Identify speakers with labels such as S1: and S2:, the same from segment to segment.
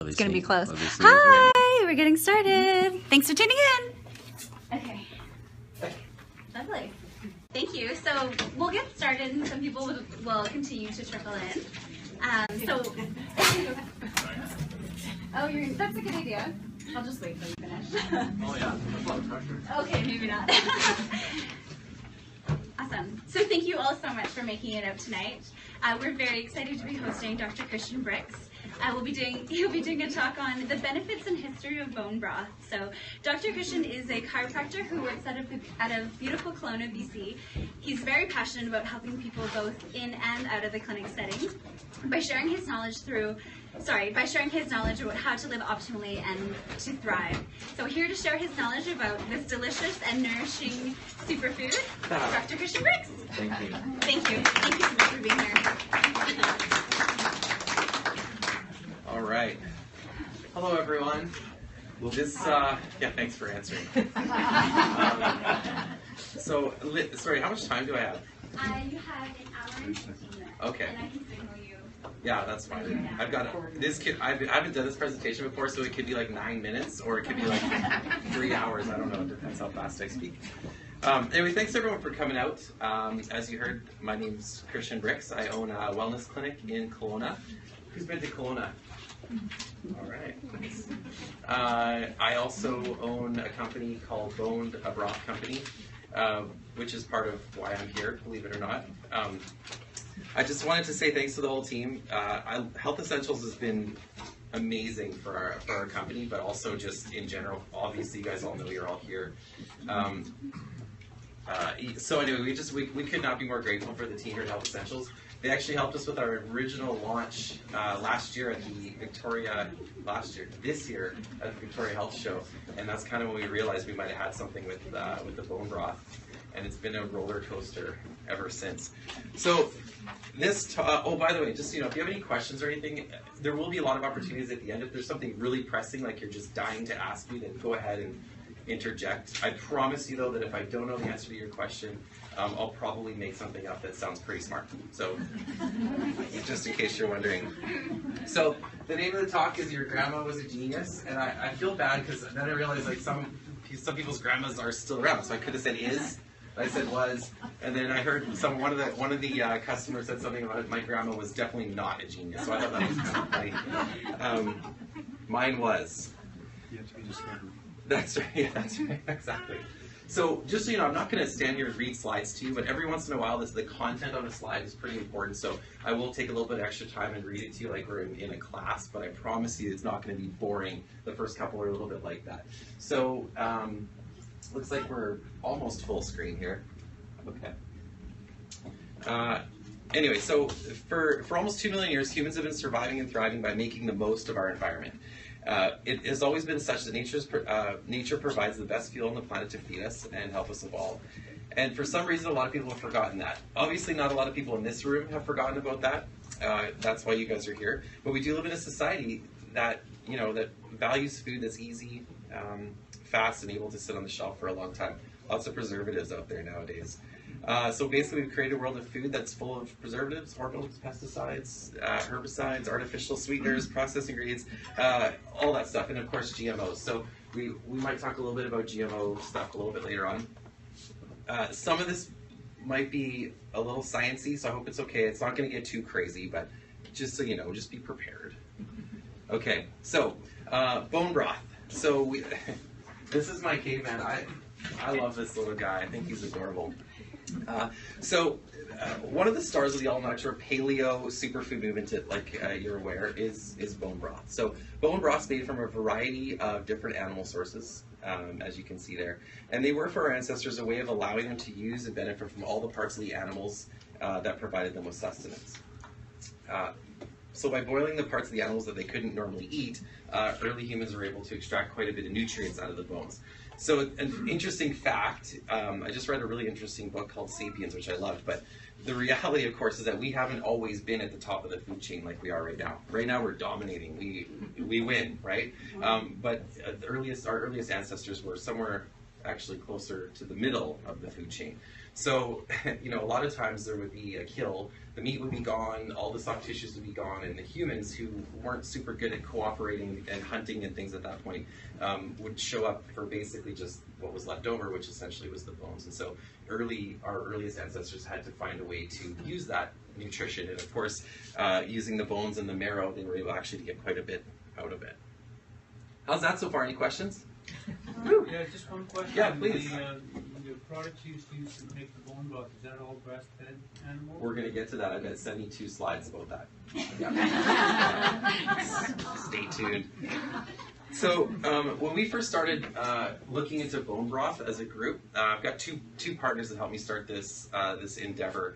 S1: It's going to be close.
S2: Obviously,
S1: Hi, we're getting started. Thanks for tuning in. Okay. Lovely. Thank you. So we'll get started and some people will continue to trickle in. That's a good idea. I'll just wait till you finish.
S2: Oh yeah, that's a lot of pressure.
S1: Okay, maybe not. Awesome. So thank you all so much for making it out tonight. We're very excited to be hosting Dr. Christian Brix. He'll be doing a talk on the benefits and history of bone broth. So Dr. Christian is a chiropractor who works out of beautiful Kelowna, BC. He's very passionate about helping people both in and out of the clinic setting by sharing his knowledge about how to live optimally and to thrive. So here to share his knowledge about this delicious and nourishing superfood, Dr. Christian Brix.
S2: Thank you.
S1: Thank you. Thank you so much for being here.
S2: All right. Hello, everyone. Well, yeah, thanks for answering. Sorry, how much time do I have?
S1: You have an hour and 15 minutes.
S2: Okay.
S1: And I can signal you.
S2: Yeah, that's fine. I've got this kid. I haven't done this presentation before, so it could be like 9 minutes, or it could be like 3 hours. I don't know. It depends how fast I speak. Anyway, thanks everyone for coming out. As you heard, my name's Christian Brix. I own a wellness clinic in Kelowna. Who's been to Kelowna? All right. I also own a company called a Broth company, which is part of why I'm here, believe it or not. I just wanted to say thanks to the whole team. Health Essentials has been amazing for our company, but also just in general. Obviously, you guys all know you're all here. So anyway, we could not be more grateful for the team here at Health Essentials. They actually helped us with our original launch this year at the Victoria Health Show, and that's kind of when we realized we might have had something with the bone broth, and it's been a roller coaster ever since. So by the way, just if you have any questions or anything, there will be a lot of opportunities at the end. If there's something really pressing, like you're just dying to ask me, then go ahead and interject. I promise you though that if I don't know the answer to your question, I'll probably make something up that sounds pretty smart. So just in case you're wondering. So the name of the talk is Your Grandma Was a Genius, and I feel bad because then I realized like some people's grandmas are still around, so I could have said is, I said was, and then I heard one of the customers said something about my grandma was definitely not a genius, so I thought that was kind of funny. Mine was. You have to be just That's right, yeah, that's right, exactly. So just so you know, I'm not going to stand here and read slides to you, but every once in a while, the content on a slide is pretty important, so I will take a little bit extra time and read it to you like we're in a class, but I promise you it's not going to be boring. The first couple are a little bit like that. So, looks like we're almost full screen here. Okay. Anyway, so for almost 2 million years, humans have been surviving and thriving by making the most of our environment. It has always been such that nature provides the best fuel on the planet to feed us and help us evolve. And for some reason, a lot of people have forgotten that. Obviously, not a lot of people in this room have forgotten about that. That's why you guys are here. But we do live in a society that that values food that's easy, fast, and able to sit on the shelf for a long time. Lots of preservatives out there nowadays. So basically, we've created a world of food that's full of preservatives, hormones, pesticides, herbicides, artificial sweeteners, processed ingredients, all that stuff, and of course GMOs. So we might talk a little bit about GMO stuff a little bit later on. Some of this might be a little sciencey, so I hope it's okay. It's not going to get too crazy, but just so you know, just be prepared. Okay, so bone broth. So this is my caveman. I love this little guy. I think he's adorable. One of the stars of the all-natural Paleo superfood movement, like you're aware, is bone broth. So bone broth's made from a variety of different animal sources, as you can see there. And they were for our ancestors a way of allowing them to use and benefit from all the parts of the animals that provided them with sustenance. So by boiling the parts of the animals that they couldn't normally eat, early humans were able to extract quite a bit of nutrients out of the bones. So an interesting fact, I just read a really interesting book called Sapiens, which I loved, but the reality, of course, is that we haven't always been at the top of the food chain like we are right now. Right now we're dominating, we win, right? But our earliest ancestors were somewhere actually closer to the middle of the food chain. So, you know, a lot of times there would be a kill, the meat would be gone, all the soft tissues would be gone, and the humans who weren't super good at cooperating and hunting and things at that point would show up for basically just what was left over, which essentially was the bones. And so our earliest ancestors had to find a way to use that nutrition. And of course, using the bones and the marrow, they were able actually to get quite a bit out of it. How's that so far? Any questions?
S3: Yeah, just one question.
S2: Yeah, please.
S3: The products you used to make the bone broth, is that all grass-fed animals?
S2: We're going to get to that. I've got 72 slides about that. Stay tuned. So when we first started looking into bone broth as a group, I've got two partners that helped me start this endeavor.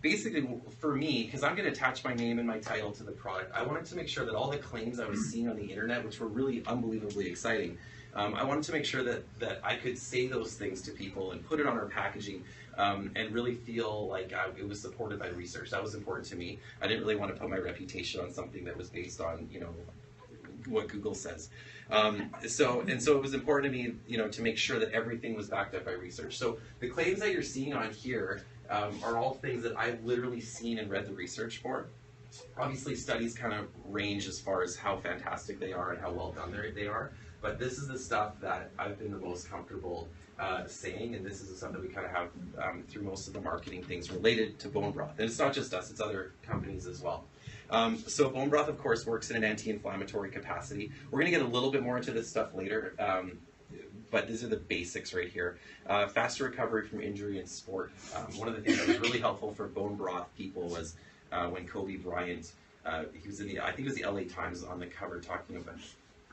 S2: Basically, for me, because I'm going to attach my name and my title to the product, I wanted to make sure that all the claims I was seeing on the internet, which were really unbelievably exciting, I wanted to make sure that I could say those things to people and put it on our packaging and really feel like it was supported by research. That was important to me. I didn't really want to put my reputation on something that was based on, you know, what Google says. So it was important to me, you know, to make sure that everything was backed up by research. So the claims that you're seeing on here are all things that I've literally seen and read the research for. Obviously, studies kind of range as far as how fantastic they are and how well done they are, but this is the stuff that I've been the most comfortable saying, and this is the stuff that we kind of have through most of the marketing things related to bone broth. And it's not just us, it's other companies as well. So bone broth, of course, works in an anti-inflammatory capacity. We're going to get a little bit more into this stuff later, but these are the basics right here. Faster recovery from injury in sport. One of the things that was really helpful for bone broth people was when Kobe Bryant, he was in I think it was the LA Times on the cover talking about,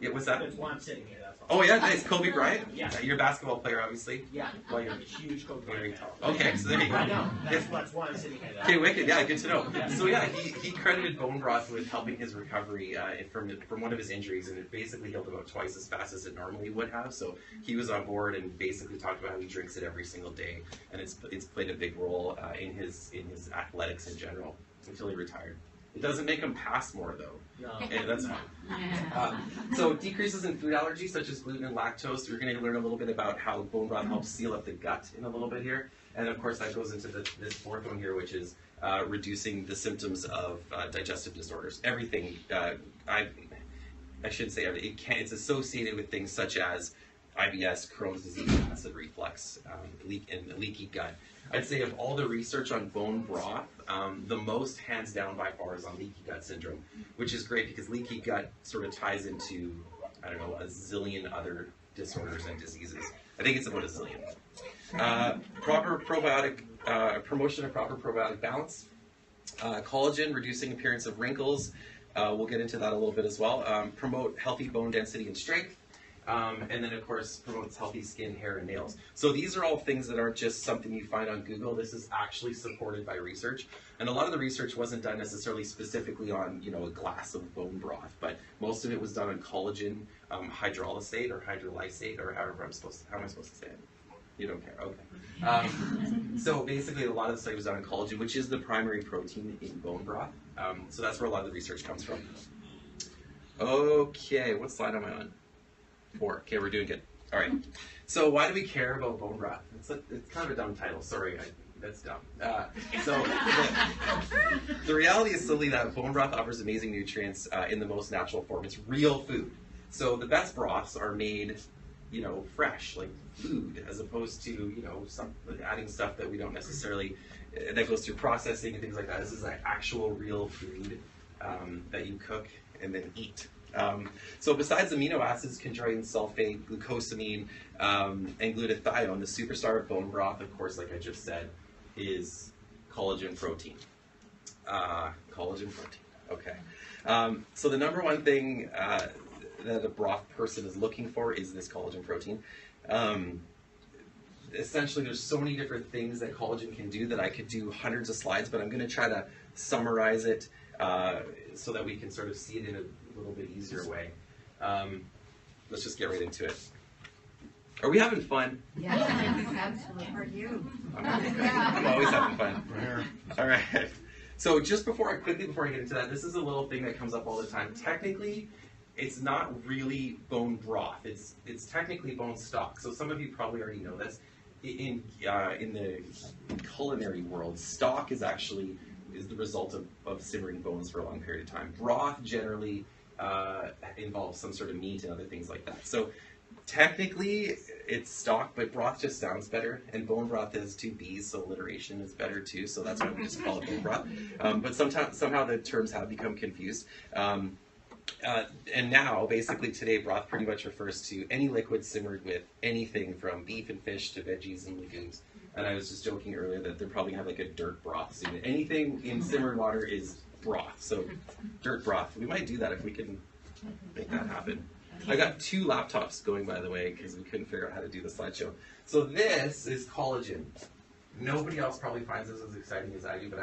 S2: yeah, what's that?
S4: That's why I'm sitting here, that's all.
S2: Oh yeah, nice. Kobe Bryant?
S4: Yeah.
S2: You're a basketball player, obviously?
S4: Yeah,
S2: Well,
S4: I'm
S2: you're
S4: a huge Kobe
S2: very
S4: Bryant
S2: tall. Okay, so there you go.
S4: I know, that's why I'm sitting here.
S2: Okay, wicked. Yeah, good to know. So yeah, he credited bone broth with helping his recovery from one of his injuries, and it basically healed about twice as fast as it normally would have. So he was on board and basically talked about how he drinks it every single day, and it's played a big role in his athletics in general until he retired. It doesn't make him pass more though.
S4: No.
S2: And that's fine. So decreases in food allergies such as gluten and lactose. We're going to learn a little bit about how bone broth helps seal up the gut in a little bit here. And of course that goes into this fourth one here, which is reducing the symptoms of digestive disorders. Everything, I shouldn't say everything, it's associated with things such as IBS, Crohn's disease, acid reflux, and leaky gut. I'd say of all the research on bone broth, the most hands down by far is on leaky gut syndrome, which is great because leaky gut sort of ties into, I don't know, a zillion other disorders and diseases. I think it's about a zillion. Proper probiotic, promotion of proper probiotic balance. Collagen, reducing appearance of wrinkles. We'll get into that a little bit as well. Promote healthy bone density and strength. And then, of course, promotes healthy skin, hair, and nails. So these are all things that aren't just something you find on Google. This is actually supported by research. And a lot of the research wasn't done necessarily specifically on, you know, a glass of bone broth, but most of it was done on collagen, hydrolysate or hydrolysate, or however how am I supposed to say it? You don't care, okay. So basically, a lot of the study was done on collagen, which is the primary protein in bone broth. So that's where a lot of the research comes from. Okay, what slide am I on? 4. Okay, we're doing good. All right. So why do we care about bone broth? It's kind of a dumb title. Sorry, that's dumb. So the reality is simply that bone broth offers amazing nutrients in the most natural form. It's real food. So the best broths are made, you know, fresh, like food, as opposed to, you know, adding stuff that we don't necessarily, that goes through processing and things like that. This is like actual real food that you cook and then eat. So besides amino acids containing sulfate, glucosamine, and glutathione, the superstar of bone broth, of course, like I just said, is collagen protein. Collagen protein, okay. So the number one thing that a broth person is looking for is this collagen protein. Essentially, there's so many different things that collagen can do that I could do hundreds of slides, but I'm going to try to summarize it so that we can sort of see it in a little bit easier way. Let's just get right into it. Are we having fun?
S5: Yeah, absolutely. Are you?
S2: I'm always having fun. All right. So just before I get into that, this is a little thing that comes up all the time. Technically, it's not really bone broth. It's technically bone stock. So some of you probably already know this. In the culinary world, stock is the result of simmering bones for a long period of time. Broth generally involves some sort of meat and other things like that. So technically it's stock, but broth just sounds better, and bone broth has two B's, so alliteration is better too, so that's why we just call it bone broth. But somehow the terms have become confused. And now, basically today, broth pretty much refers to any liquid simmered with anything from beef and fish to veggies and legumes. And I was just joking earlier that they're probably going to have like a dirt broth soon. Anything in simmered water is broth, so dirt broth. We might do that if we can make that happen. I got 2 laptops going, by the way, because we couldn't figure out how to do the slideshow. So this is collagen. Nobody else probably finds this as exciting as I do, but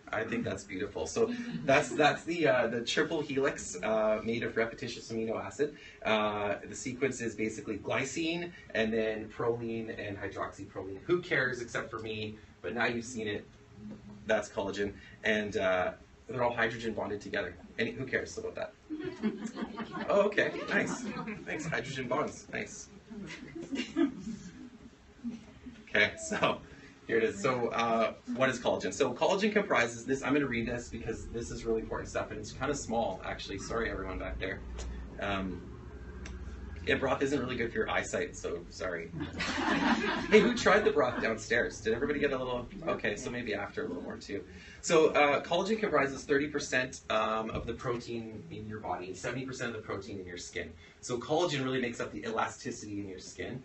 S2: I think that's beautiful. So that's the triple helix made of repetitious amino acid. The sequence is basically glycine and then proline and hydroxyproline. Who cares except for me? But now you've seen it. That's collagen, and they're all hydrogen bonded together. Who cares about that? Oh, okay, nice. Thanks, hydrogen bonds. Nice. Okay, so here it is. So what is collagen? So collagen comprises this. I'm going to read this because this is really important stuff, and it's kind of small, actually. Sorry, everyone back there. Yeah, broth isn't really good for your eyesight, so sorry. Hey, who tried the broth downstairs? Did everybody get a little? Okay, so maybe after a little more too. So collagen comprises 30% of the protein in your body, 70% of the protein in your skin. So collagen really makes up the elasticity in your skin.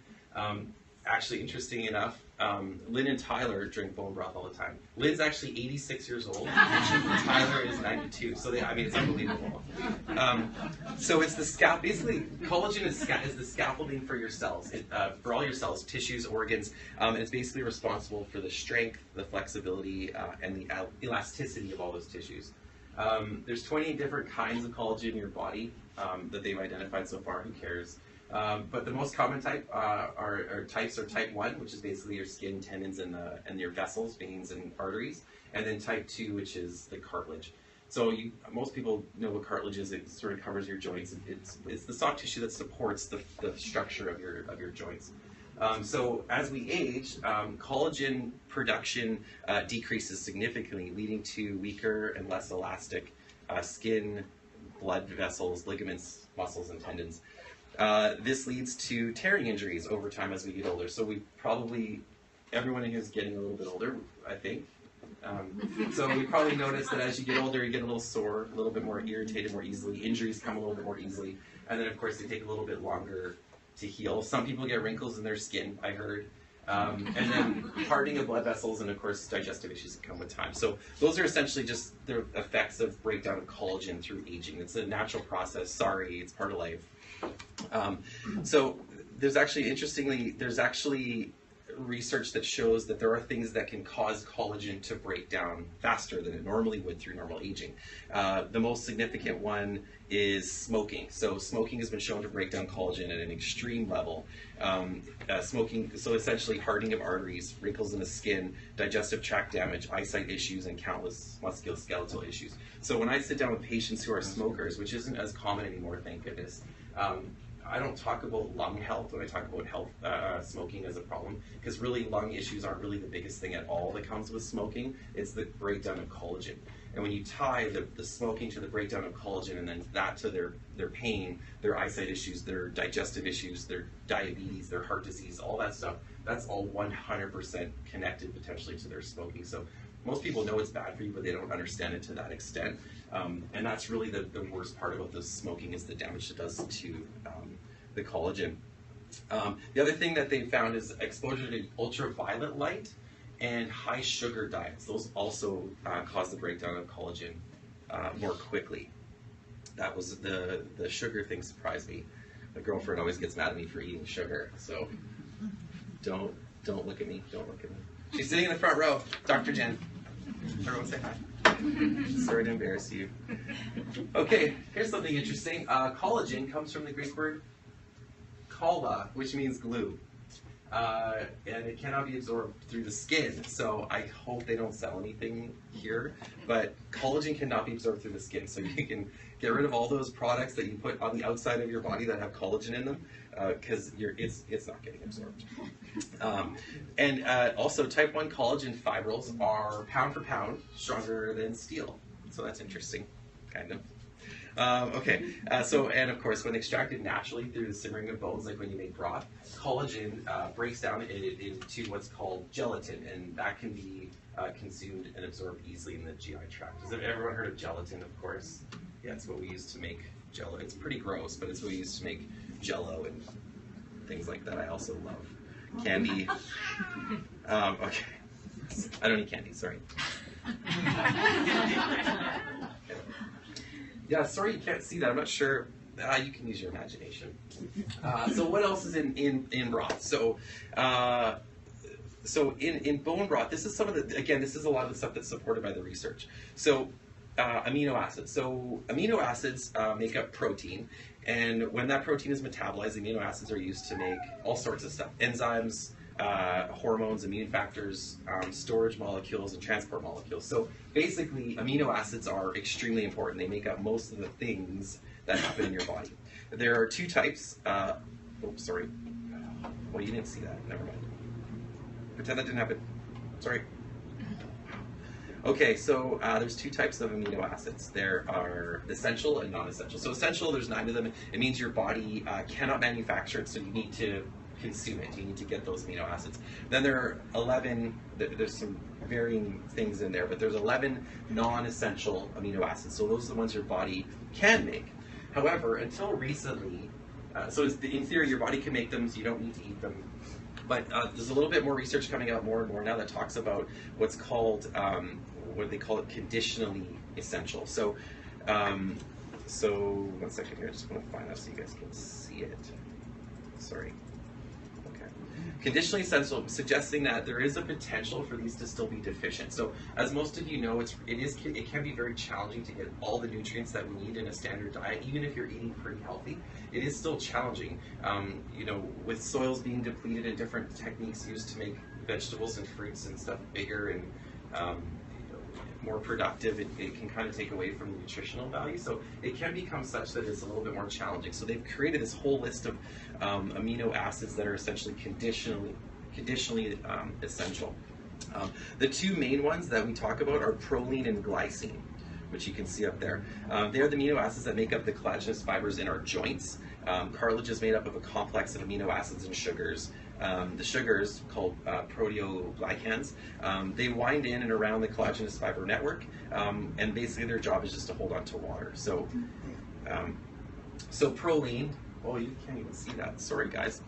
S2: Actually, interesting enough, Lynn and Tyler drink bone broth all the time. Lynn's actually 86 years old, and Tyler is 92. So it's unbelievable. So it's the basically, collagen is the scaffolding for your cells, for all your cells, tissues, organs, and it's basically responsible for the strength, the flexibility, and the elasticity of all those tissues. There's 28 different kinds of collagen in your body that they've identified so far. Who cares? But the most common types are type 1, which is basically your skin, tendons, and your vessels, veins, and arteries. And then type 2, which is the cartilage. So most people know what cartilage is. It sort of covers your joints. It's the soft tissue that supports the structure of your joints. So as we age, collagen production decreases significantly, leading to weaker and less elastic skin, blood vessels, ligaments, muscles, and tendons. This leads to tearing injuries over time as we get older. So everyone in here is getting a little bit older, I think. So we probably noticed that as you get older, you get a little sore, a little bit more irritated more easily. Injuries come a little bit more easily. And then, of course, they take a little bit longer to heal. Some people get wrinkles in their skin, I heard. And then hardening of blood vessels, and of course digestive issues that come with time. So those are essentially just the effects of breakdown of collagen through aging. It's a natural process. Sorry, it's part of life. So there's actually research that shows that there are things that can cause collagen to break down faster than it normally would through normal aging. The most significant one is smoking. So smoking has been shown to break down collagen at an extreme level. Smoking, so essentially hardening of arteries, wrinkles in the skin, digestive tract damage, eyesight issues, and countless musculoskeletal issues. So when I sit down with patients who are smokers, which isn't as common anymore, thank goodness, I don't talk about lung health when I talk about smoking as a problem, because really lung issues aren't really the biggest thing at all that comes with smoking. It's the breakdown of collagen. And when you tie the smoking to the breakdown of collagen and then that to their pain, their eyesight issues, their digestive issues, their diabetes, their heart disease, all that stuff, that's all 100% connected potentially to their smoking. So most people know it's bad for you, but they don't understand it to that extent. And that's really the worst part about the smoking is the damage it does to the collagen. The other thing that they found is exposure to ultraviolet light and high sugar diets. Those also cause the breakdown of collagen more quickly. That was the sugar thing surprised me. My girlfriend always gets mad at me for eating sugar, so don't look at me. Don't look at me. She's sitting in the front row, Dr. Jen. Everyone say hi. Sorry to embarrass you. Okay, here's something interesting. Collagen comes from the Greek word kolla, which means glue. And it cannot be absorbed through the skin, so I hope they don't sell anything here. But collagen cannot be absorbed through the skin, so you can Get rid of all those products that you put on the outside of your body that have collagen in them, because it's not getting absorbed. Also, type 1 collagen fibrils are pound for pound stronger than steel. So that's interesting, kind of. And of course, when extracted naturally through the simmering of bones, like when you make broth, collagen breaks down into what's called gelatin, and that can be consumed and absorbed easily in the GI tract. Has everyone heard of gelatin, of course? Yeah, it's what we use to make Jello. It's pretty gross, but it's what we use to make Jello and things like that. I also love candy. Okay. I don't eat candy, sorry. Yeah, sorry you can't see that. I'm not sure. You can use your imagination. So what else is in broth? So in bone broth, this is some of the, again, this is a lot of the stuff that's supported by the research. So amino acids. So amino acids make up protein, and when that protein is metabolized, amino acids are used to make all sorts of stuff. Enzymes, hormones, immune factors, storage molecules, and transport molecules. So basically, amino acids are extremely important. They make up most of the things that happen in your body. There are two types. Sorry. Well, you didn't see that. Never mind. Pretend that didn't happen. Sorry. Okay, so there's two types of amino acids. There are essential and non-essential. So essential, there's 9 of them. It means your body cannot manufacture it, so you need to consume it. You need to get those amino acids. Then there are 11, there's some varying things in there, but there's 11 non-essential amino acids. So those are the ones your body can make. However, until recently, so in theory, your body can make them, so you don't need to eat them. But there's a little bit more research coming out more and more now that talks about what's called, what they call it, conditionally essential. So, so one second here, I just want to find out so you guys can see it. Sorry. Okay. Conditionally essential, suggesting that there is a potential for these to still be deficient. So, as most of you know, it can be very challenging to get all the nutrients that we need in a standard diet, even if you're eating pretty healthy. It is still challenging. You know, with soils being depleted and different techniques used to make vegetables and fruits and stuff bigger and more productive, it can kind of take away from the nutritional value. So it can become such that it's a little bit more challenging. So they've created this whole list of amino acids that are essentially conditionally essential. The two main ones that we talk about are proline and glycine, which you can see up there. They are the amino acids that make up the collagenous fibers in our joints. Cartilage is made up of a complex of amino acids and sugars. The sugars, called proteoglycans, they wind in and around the collagenous fiber network, and basically their job is just to hold on to water. So, so proline, oh, you can't even see that, sorry guys.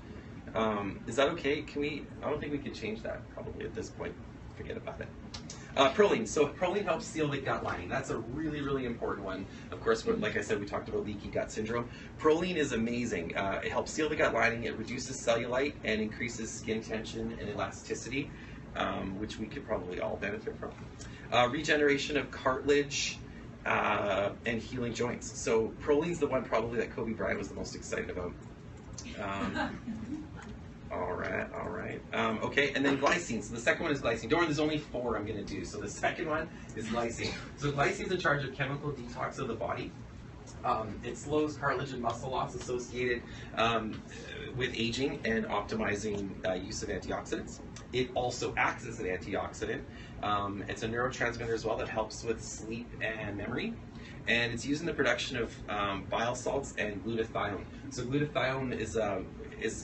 S2: Is that okay? Can we, I don't think we can change that probably at this point, forget about it. Proline. So proline helps seal the gut lining. That's a really, really important one. Of course, like I said, we talked about leaky gut syndrome. Proline is amazing. It helps seal the gut lining. It reduces cellulite and increases skin tension and elasticity, which we could probably all benefit from. Regeneration of cartilage and healing joints. So proline's the one probably that Kobe Bryant was the most excited about. All right. Okay, and then glycine. So the second one is glycine. Don't worry, there's only 4 I'm going to do. So the second one is glycine. So glycine is in charge of chemical detox of the body. It slows cartilage and muscle loss associated with aging and optimizing use of antioxidants. It also acts as an antioxidant. It's a neurotransmitter as well that helps with sleep and memory. And it's used in the production of bile salts and glutathione. So glutathione is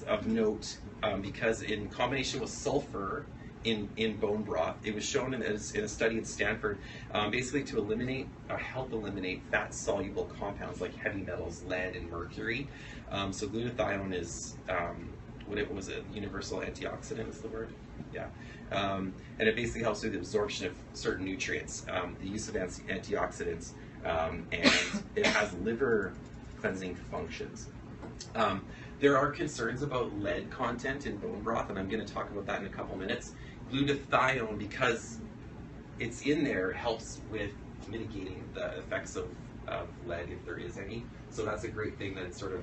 S2: of note because in combination with sulfur in bone broth, it was shown in a study at Stanford, basically to help eliminate fat-soluble compounds like heavy metals, lead, and mercury. So glutathione is, what was it, universal antioxidant is the word? Yeah. And it basically helps with the absorption of certain nutrients, the use of antioxidants, and it has liver cleansing functions. There are concerns about lead content in bone broth, and I'm going to talk about that in a couple minutes. Glutathione, because it's in there, helps with mitigating the effects of lead if there is any. So that's a great thing that it's sort of,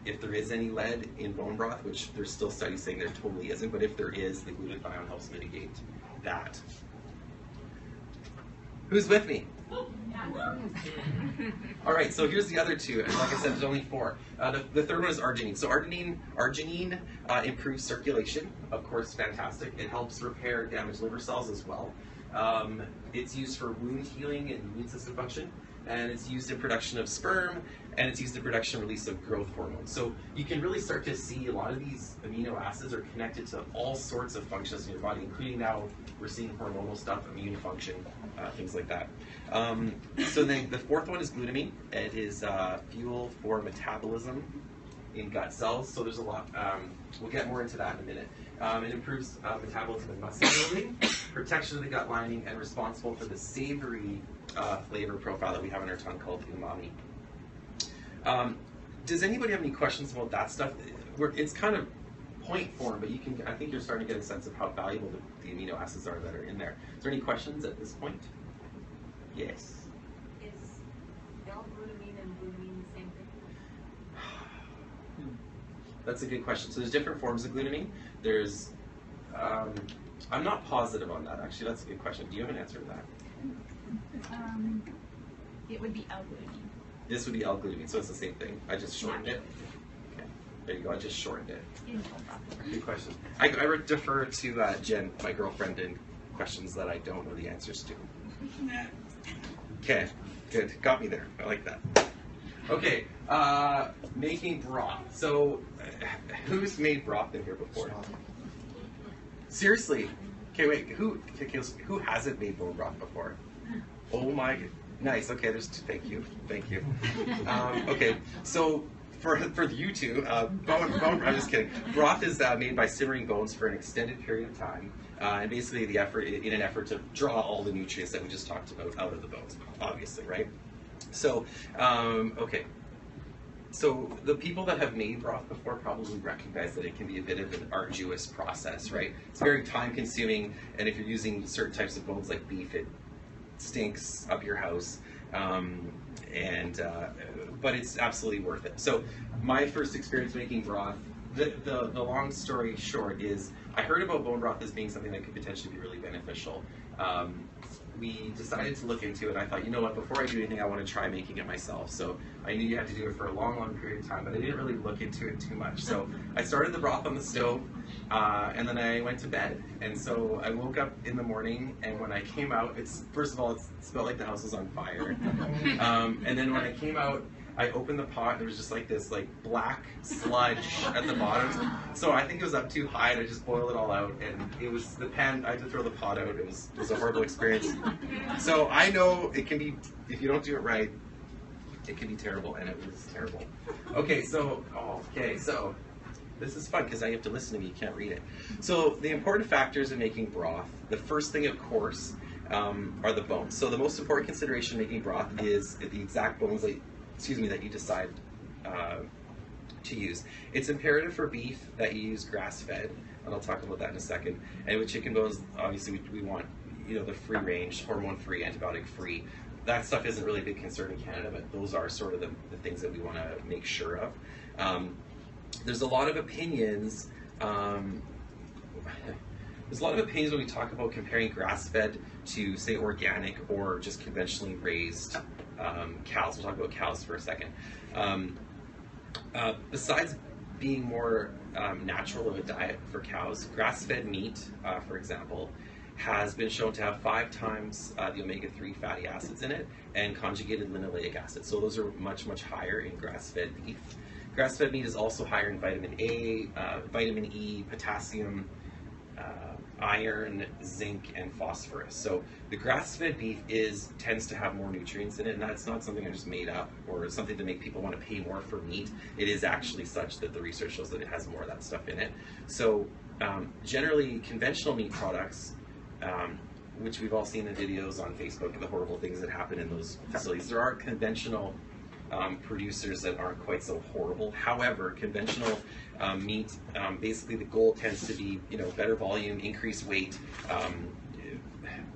S2: if there is any lead in bone broth, which there's still studies saying there totally isn't, but if there is, the glutathione helps mitigate that. Who's with me? All right, so here's the other two. And like I said, there's only four. The third one is arginine. So arginine improves circulation. Of course, fantastic. It helps repair damaged liver cells as well. It's used for wound healing and immune system function. And it's used in production of sperm, and it's used in production and release of growth hormones. So you can really start to see a lot of these amino acids are connected to all sorts of functions in your body, including now we're seeing hormonal stuff, immune function, things like that. So then the fourth one is glutamine. It is fuel for metabolism in gut cells. So there's a lot, we'll get more into that in a minute. It improves metabolism and muscle building, protection of the gut lining, and responsible for the savory flavor profile that we have in our tongue called umami. Does anybody have any questions about that stuff? It's kind of point form, but I think you're starting to get a sense of how valuable the amino acids are that are in there. Is there any questions at this point? Yes.
S5: Is L-glutamine and glutamine the same thing?
S2: That's a good question. So there's different forms of glutamine. There's, I'm not positive on that, actually. That's a good question. Do you have an answer to that?
S1: It would be L-glutamine.
S2: This would be L-glutamine, so it's the same thing. I just shortened it. Okay. There you go. I just shortened it. Good question. I defer to Jen, my girlfriend, in questions that I don't know the answers to. Okay. Good. Got me there. I like that. Okay. Making broth. So, who's made broth in here before? Seriously? Okay, wait. Who hasn't made bone broth before? Oh my. Nice. Okay. Thank you. Okay. So for you two, bone. I'm just kidding. Broth is made by simmering bones for an extended period of time, and basically in an effort to draw all the nutrients that we just talked about out of the bones. Obviously, right? So, okay. So the people that have made broth before probably recognize that it can be a bit of an arduous process, right? It's very time consuming, and if you're using certain types of bones like beef, it stinks up your house, but it's absolutely worth it. So my first experience making broth, the long story short is I heard about bone broth as being something that could potentially be really beneficial. We decided to look into it. I thought, you know what, before I do anything, I want to try making it myself. So I knew you had to do it for a long period of time, but I didn't really look into it too much. So I started the broth on the stove, and then I went to bed. And so I woke up in the morning, and when I came out, first of all, it smelled like the house was on fire. And then when I came out, I opened the pot, there was just like this black sludge at the bottom. So I think it was up too high, and I just boiled it all out, and it was the pan, I had to throw the pot out. It was a horrible experience. So I know it can be, if you don't do it right, it can be terrible, and it was terrible. Okay, so this is fun because I have to listen to me, you can't read it. So the important factors in making broth, the first thing, of course, are the bones. So the most important consideration in making broth is the exact bones that you decide to use. It's imperative for beef that you use grass-fed, and I'll talk about that in a second. And with chicken bones, obviously we want the free range, hormone-free, antibiotic-free. That stuff isn't really a big concern in Canada, but those are sort of the things that we want to make sure of. There's a lot of opinions. There's a lot of opinions when we talk about comparing grass-fed to, say, organic or just conventionally raised cows. We'll talk about cows for a second. Besides being more natural of a diet for cows, grass-fed meat, for example, has been shown to have 5 times the omega-3 fatty acids in it and conjugated linoleic acid. So those are much higher in grass-fed beef. Grass-fed meat is also higher in vitamin A, vitamin E, potassium, iron, zinc, and phosphorus. So the grass-fed beef tends to have more nutrients in it, and that's not something I just made up or something to make people want to pay more for meat. It is actually such that the research shows that it has more of that stuff in it. So generally, conventional meat products, which we've all seen in videos on Facebook and the horrible things that happen in those facilities, there are conventional producers that aren't quite so horrible. However, conventional meat, basically the goal tends to be, better volume, increased weight,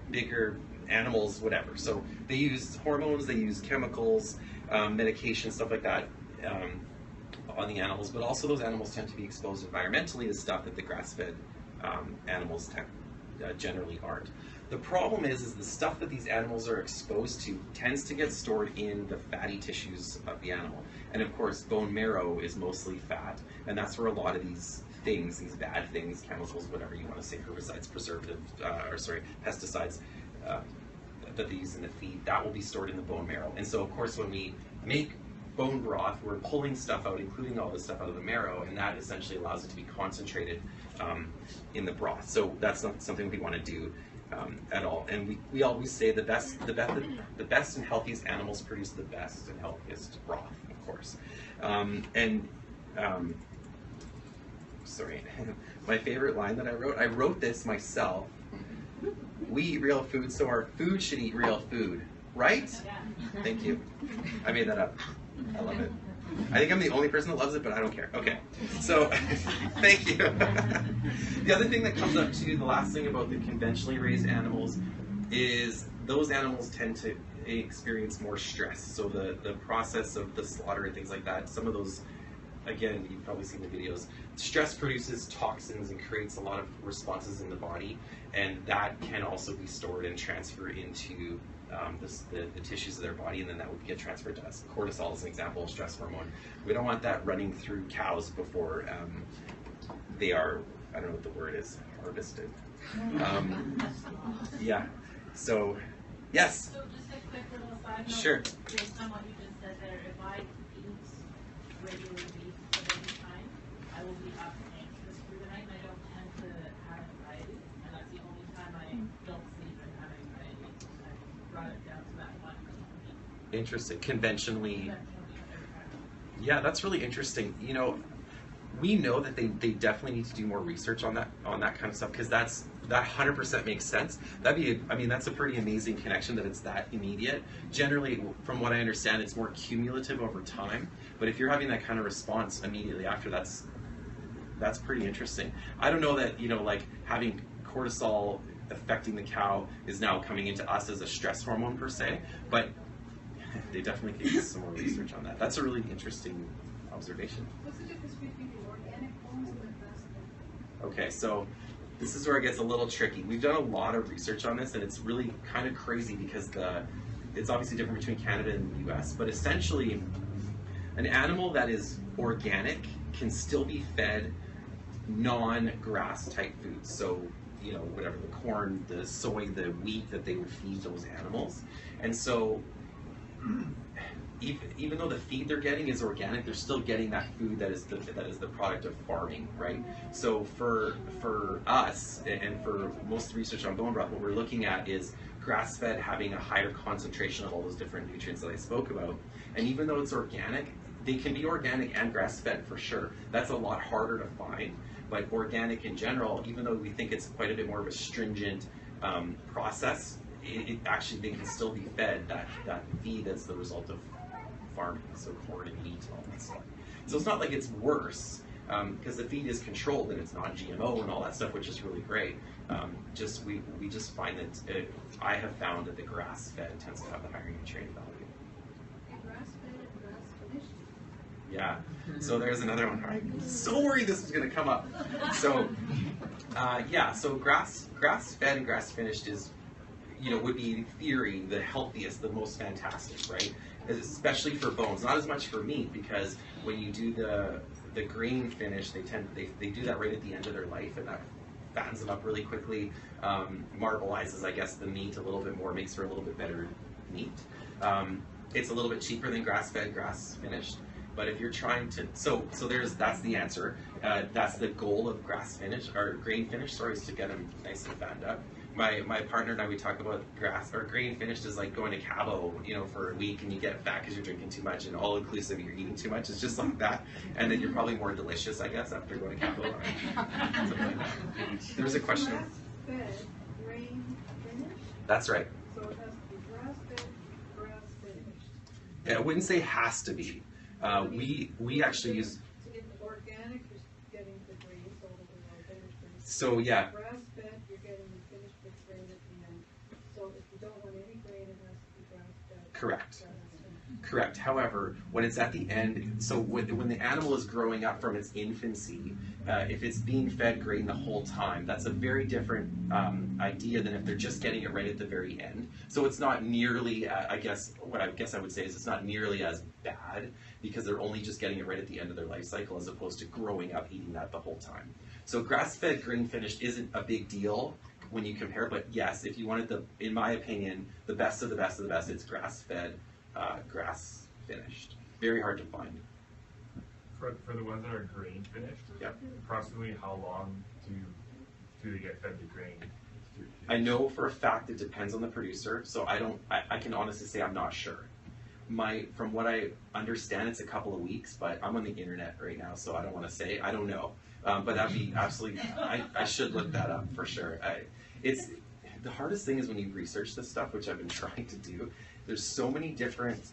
S2: bigger animals, whatever. So they use hormones, they use chemicals, medication, stuff like that on the animals, but also those animals tend to be exposed environmentally to stuff that the grass-fed animals generally aren't. The problem is the stuff that these animals are exposed to tends to get stored in the fatty tissues of the animal. And of course, bone marrow is mostly fat, and that's where a lot of these things, these bad things, chemicals, whatever you want to say, herbicides, preservatives, pesticides, that they use in the feed, that will be stored in the bone marrow. And so, of course, when we make bone broth, we're pulling stuff out, including all this stuff out of the marrow, and that essentially allows it to be concentrated in the broth. So that's not something we want to do at all. And we always say the best and healthiest animals produce the best and healthiest broth, of course. Sorry, my favorite line that I wrote this myself. We eat real food, so our food should eat real food, right?
S1: Yeah.
S2: Thank you. I made that up. I love it. I think I'm the only person that loves it, but I don't care. Okay, so thank you. The other thing that comes up too, the last thing about the conventionally raised animals, is those animals tend to experience more stress. So the process of the slaughter and things like that, some of those, again, you've probably seen the videos, stress produces toxins and creates a lot of responses in the body, and that can also be stored and transferred into the tissues of their body, and then that would get transferred to us. Cortisol is an example of stress hormone. We don't want that running through cows before they are, I don't know what the word is, harvested. Yeah, so, yes?
S5: So just a quick little side note.
S2: Sure.
S5: Based on what you just said there, if I eat regular beef at any time, I will be up anxious through the night, and I don't tend to have anxiety, and that's the only time I don't sleep and have anxiety. I brought it down to that one.
S2: Interesting. Conventionally. Yeah, that's really interesting. You know, we know that they definitely need to do more research on that kind of stuff, because that 100% makes sense. That's a pretty amazing connection that it's that immediate. Generally, from what I understand, it's more cumulative over time. But if you're having that kind of response immediately after, that's pretty interesting. I don't know that, you know, like having cortisol affecting the cow is now coming into us as a stress hormone per se, but they definitely could use some more research on that. That's a really interesting observation.
S6: What's the difference between the organic bones and the grass-fed?
S2: Okay, so this is where it gets a little tricky. We've done a lot of research on this, and it's really kind of crazy because it's obviously different between Canada and the US, but essentially an animal that is organic can still be fed non-grass type foods. So, you know, whatever, the corn, the soy, the wheat that they would feed those animals. And so even though the feed they're getting is organic, they're still getting that food that is the product of farming, right? So for us and for most research on bone broth, what we're looking at is grass-fed having a higher concentration of all those different nutrients that I spoke about. And even though it's organic, they can be organic and grass-fed for sure. That's a lot harder to find, but organic in general, even though we think it's quite a bit more of a stringent process, it actually, they can still be fed that feed that's the result of farming, so corn and wheat and all that stuff. So it's not like it's worse, because the feed is controlled and it's not GMO and all that stuff, which is really great. We just find that I have found that the grass-fed tends to have the higher nutrient value.
S6: Grass-fed and grass-finished.
S2: Yeah, so there's another one. I'm so worried this was going to come up. So, yeah, so grass-fed and grass-finished is, you know, would be in theory the healthiest, the most fantastic, right? Especially for bones, not as much for meat, because when you do the grain finish, they do that right at the end of their life, and that fattens them up really quickly, marbleizes, I guess, the meat a little bit more, makes for a little bit better meat. It's a little bit cheaper than grass-fed, grass-finished. But if you're trying to, that's the answer. That's the goal of grass-finished, or grain-finished, sorry, is to get them nice and fattened up. My partner and I, we talk about grain-finished is like going to Cabo, you know, for a week, and you get fat because you're drinking too much, and all-inclusive, you're eating too much. It's just like that. And then you're probably more delicious, I guess, after going to Cabo. Something like that. There was a question.
S6: Grass-fed, grain-finished?
S2: That's right.
S6: So it has to be grass-fed, grass-finished.
S2: Yeah, I wouldn't say has to be. We actually use.
S6: So in the organic, you're getting the grain, so the finished grain.
S2: So yeah.
S6: Grass-fed, you're getting the finished with grain at the end. So if you don't want any grain, it has to be grass-fed.
S2: Correct. Correct. However, when it's at the end, so when the animal is growing up from its infancy, if it's being fed grain the whole time, that's a very different idea than if they're just getting it right at the very end. So it's not nearly, I guess I would say is it's not nearly as bad because they're only just getting it right at the end of their life cycle as opposed to growing up eating that the whole time. So grass-fed, grain-finished isn't a big deal when you compare, but yes, if you wanted in my opinion, the best of the best of the best, it's grass-fed, grass-finished. Very hard to find.
S7: For the ones that are grain finished,
S2: Yep.
S7: approximately how long do they get fed the grain?
S2: I know for a fact it depends on the producer, so I can honestly say I'm not sure. From what I understand, it's a couple of weeks, but I'm on the internet right now, so I don't want to say. I don't know. But that'd be absolutely, I should look that up for sure. The hardest thing is when you research this stuff, which I've been trying to do, there's so many different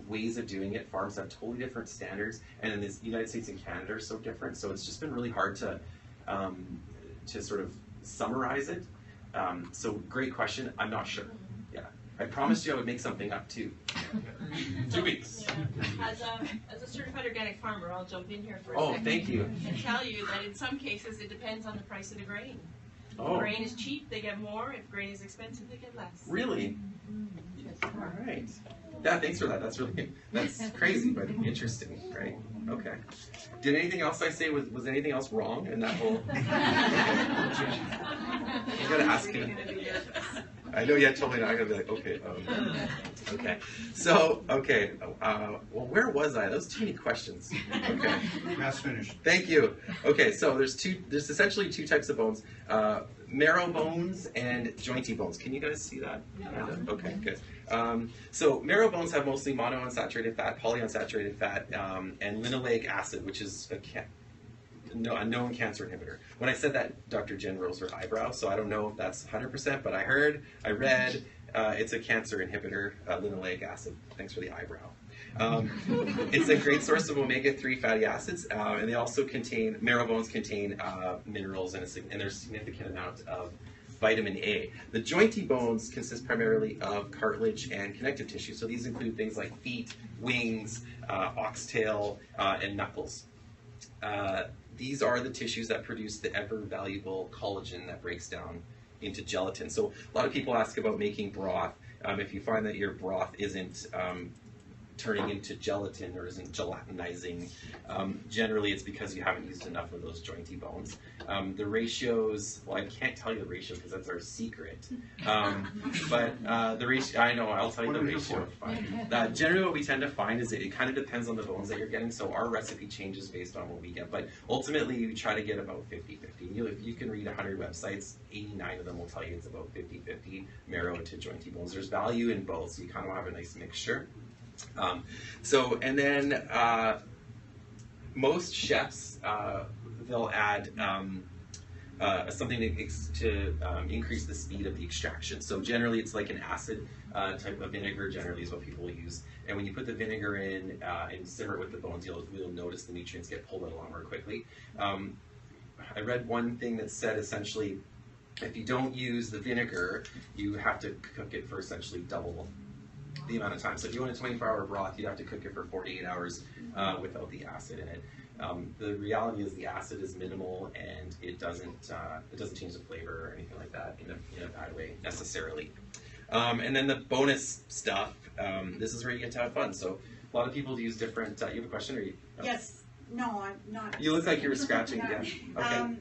S2: ways of doing it. Farms have totally different standards, and in the United States and Canada are so different, so it's just been really hard to sort of summarize it. So great question, I'm not sure. Yeah, I promised you I would make something up too. 2 weeks.
S8: As a certified organic farmer, I'll jump in here for a
S2: Oh,
S8: second.
S2: thank you.
S8: And tell you that in some cases it depends on the price of the grain.
S2: Oh,
S8: If grain is cheap, they get more. If grain is expensive, they get less.
S2: really? All right. Yeah, thanks for that. That's crazy, but interesting, right? Okay. Did anything else I say, was anything else wrong in that whole? You gotta ask him. I know, yeah, totally not. I gotta be like, okay, okay. So, okay, well, where was I? Those too many questions. Okay.
S9: Grass-finished.
S2: Thank you. Okay, so there's essentially two types of bones, marrow bones and jointy bones. Can you guys see that? Yeah. Okay, good. So marrow bones have mostly monounsaturated fat, polyunsaturated fat, and linoleic acid, which is a known cancer inhibitor. When I said that, Dr. Jen rose her eyebrow, so I don't know if that's 100%, but I read, it's a cancer inhibitor, linoleic acid. Thanks for the eyebrow. It's a great source of omega-3 fatty acids, and they also marrow bones contain minerals and there's a significant amount of vitamin A. The jointy bones consist primarily of cartilage and connective tissue, so these include things like feet, wings, oxtail, and knuckles. These are the tissues that produce the ever-valuable collagen that breaks down into gelatin. So a lot of people ask about making broth. If you find that your broth isn't turning into gelatin or isn't gelatinizing, generally it's because you haven't used enough of those jointy bones. The ratios, well, I can't tell you the ratio because that's our secret, but the ratio, I know, I'll tell you the ratio. Generally what we tend to find is it kind of depends on the bones that you're getting, so our recipe changes based on what we get, but ultimately you try to get about 50-50. If you can read 100 websites, 89 of them will tell you it's about 50-50 marrow to jointy bones. There's value in both, so you kind of have a nice mixture. And then most chefs, they'll add something to increase the speed of the extraction. So generally it's like an acid type of vinegar generally is what people use. And when you put the vinegar in and simmer it with the bones, you'll notice the nutrients get pulled out a lot more quickly. I read one thing that said essentially if you don't use the vinegar, you have to cook it for essentially double the amount of time. So if you want a 24-hour broth, you'd have to cook it for 48 hours without the acid in it. The reality is the acid is minimal and it doesn't change the flavor or anything like that in a bad way necessarily. And then the bonus stuff, this is where you get to have fun. So a lot of people use different, you have a question or you? Oh.
S10: Yes, no, I'm not.
S2: You look like you were scratching
S10: No.
S2: again. Okay.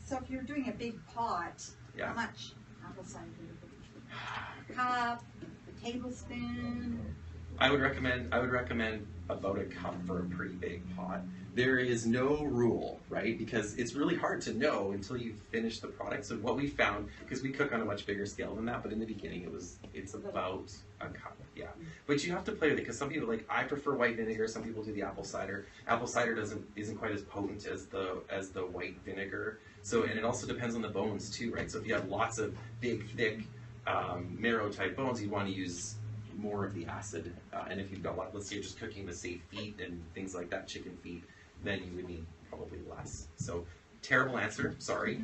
S10: So if you're doing a big pot,
S2: Yeah.
S10: how much apple cider vinegar? Cup, a tablespoon?
S2: I would recommend about a cup for a pretty big pot. There is no rule, right? Because it's really hard to know until you finish the product. So what we found, because we cook on a much bigger scale than that, but in the beginning it's about a cup, yeah. But you have to play with it because some people I prefer white vinegar. Some people do the apple cider. Apple cider isn't quite as potent as the white vinegar. So and it also depends on the bones too, right? So if you have lots of big, thick marrow type bones, you want to use more of the acid, and if you've got let's say you're just cooking the say feet and things like that, chicken feet, then you would need probably less. So terrible answer, sorry.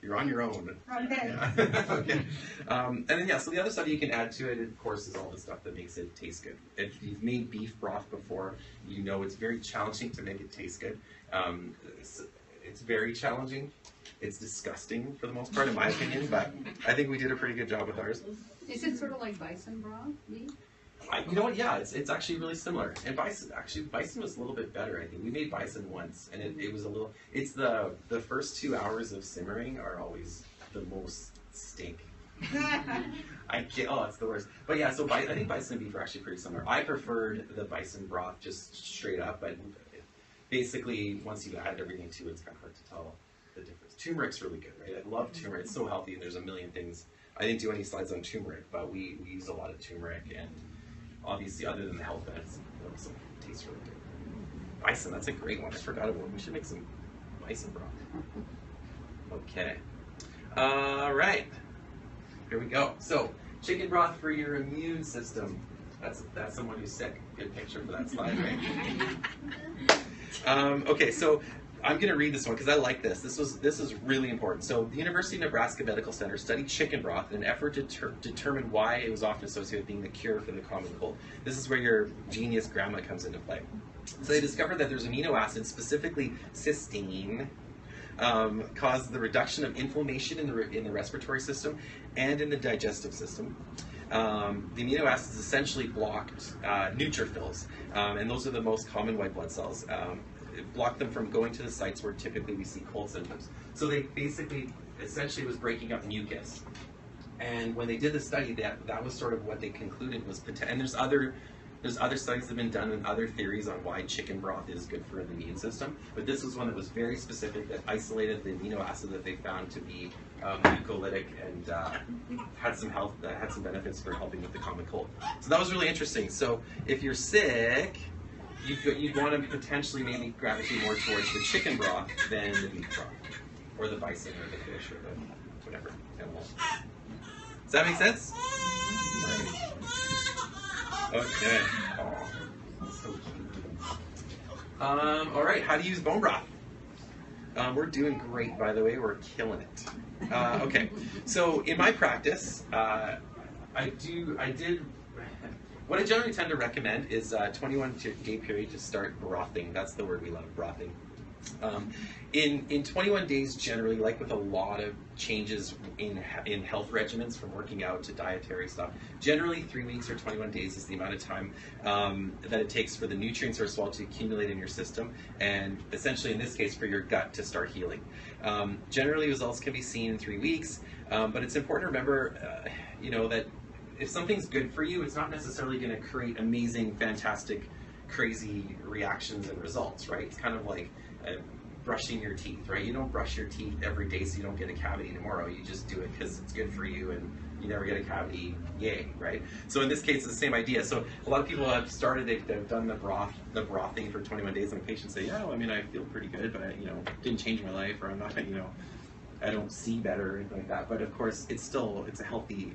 S2: You're on your own.
S10: Okay.
S2: Yeah. Okay. And then, yeah, so the other stuff you can add to it, of course, is all the stuff that makes it taste good. If you've made beef broth before, you know it's very challenging to make it taste good. It's very challenging. It's disgusting for the most part, in my opinion, but I think we did a pretty good job with ours.
S10: Is it sort of like bison broth, meat?
S2: You know what? Yeah, it's actually really similar. And bison was a little bit better. I think we made bison once, and it was a little. It's the first 2 hours of simmering are always the most stink. It's the worst. But yeah, so I think bison and beef are actually pretty similar. I preferred the bison broth just straight up, but basically once you add everything to it, it's kind of hard to tell the difference. Turmeric's really good, right? I love turmeric. It's so healthy, and there's a million things. I didn't do any slides on turmeric, but we use a lot of turmeric, and obviously, other than the health benefits, it tastes really good. Bison, that's a great one. I forgot about it. We should make some bison broth. Okay. All right. Here we go. So, chicken broth for your immune system. That's someone who's sick. Good picture for that slide, right? Okay, so I'm going to read this one because I like this. This is really important. So the University of Nebraska Medical Center studied chicken broth in an effort to determine why it was often associated with being the cure for the common cold. This is where your genius grandma comes into play. So they discovered that there's amino acids, specifically cysteine, caused the reduction of inflammation in the respiratory system and in the digestive system. The amino acids essentially blocked neutrophils, and those are the most common white blood cells. It blocked them from going to the sites where typically we see cold symptoms. So they essentially was breaking up mucus. And when they did the study, that was sort of what they concluded was and there's other studies that have been done and other theories on why chicken broth is good for the immune system. But this was one that was very specific, that isolated the amino acid that they found to be mucolytic and had some benefits for helping with the common cold. So that was really interesting. So if you're sick, you'd want to potentially maybe gravitate more towards the chicken broth than the beef broth, or the bison, or the fish, or the whatever animal. Does that make sense? Okay. Oh, so cute. All right. How to use bone broth? We're doing great, by the way. We're killing it. Okay. So in my practice, what I generally tend to recommend is a 21-day period to start brothing. That's the word we love, brothing. In 21 days, generally, like with a lot of changes in health regimens, from working out to dietary stuff, generally 3 weeks or 21 days is the amount of time that it takes for the nutrients or salt to accumulate in your system, and essentially in this case for your gut to start healing. Generally, results can be seen in 3 weeks, but it's important to remember, that if something's good for you, it's not necessarily going to create amazing, fantastic, crazy reactions and results, right? It's kind of like brushing your teeth, right? You don't brush your teeth every day so you don't get a cavity tomorrow. You just do it because it's good for you and you never get a cavity, yay, right? So in this case, it's the same idea. So a lot of people have started, they've done the brothing for 21 days, and patients say, yeah, I feel pretty good, but I, didn't change my life, or I'm not, I don't see better or anything like that. But of course, it's a healthy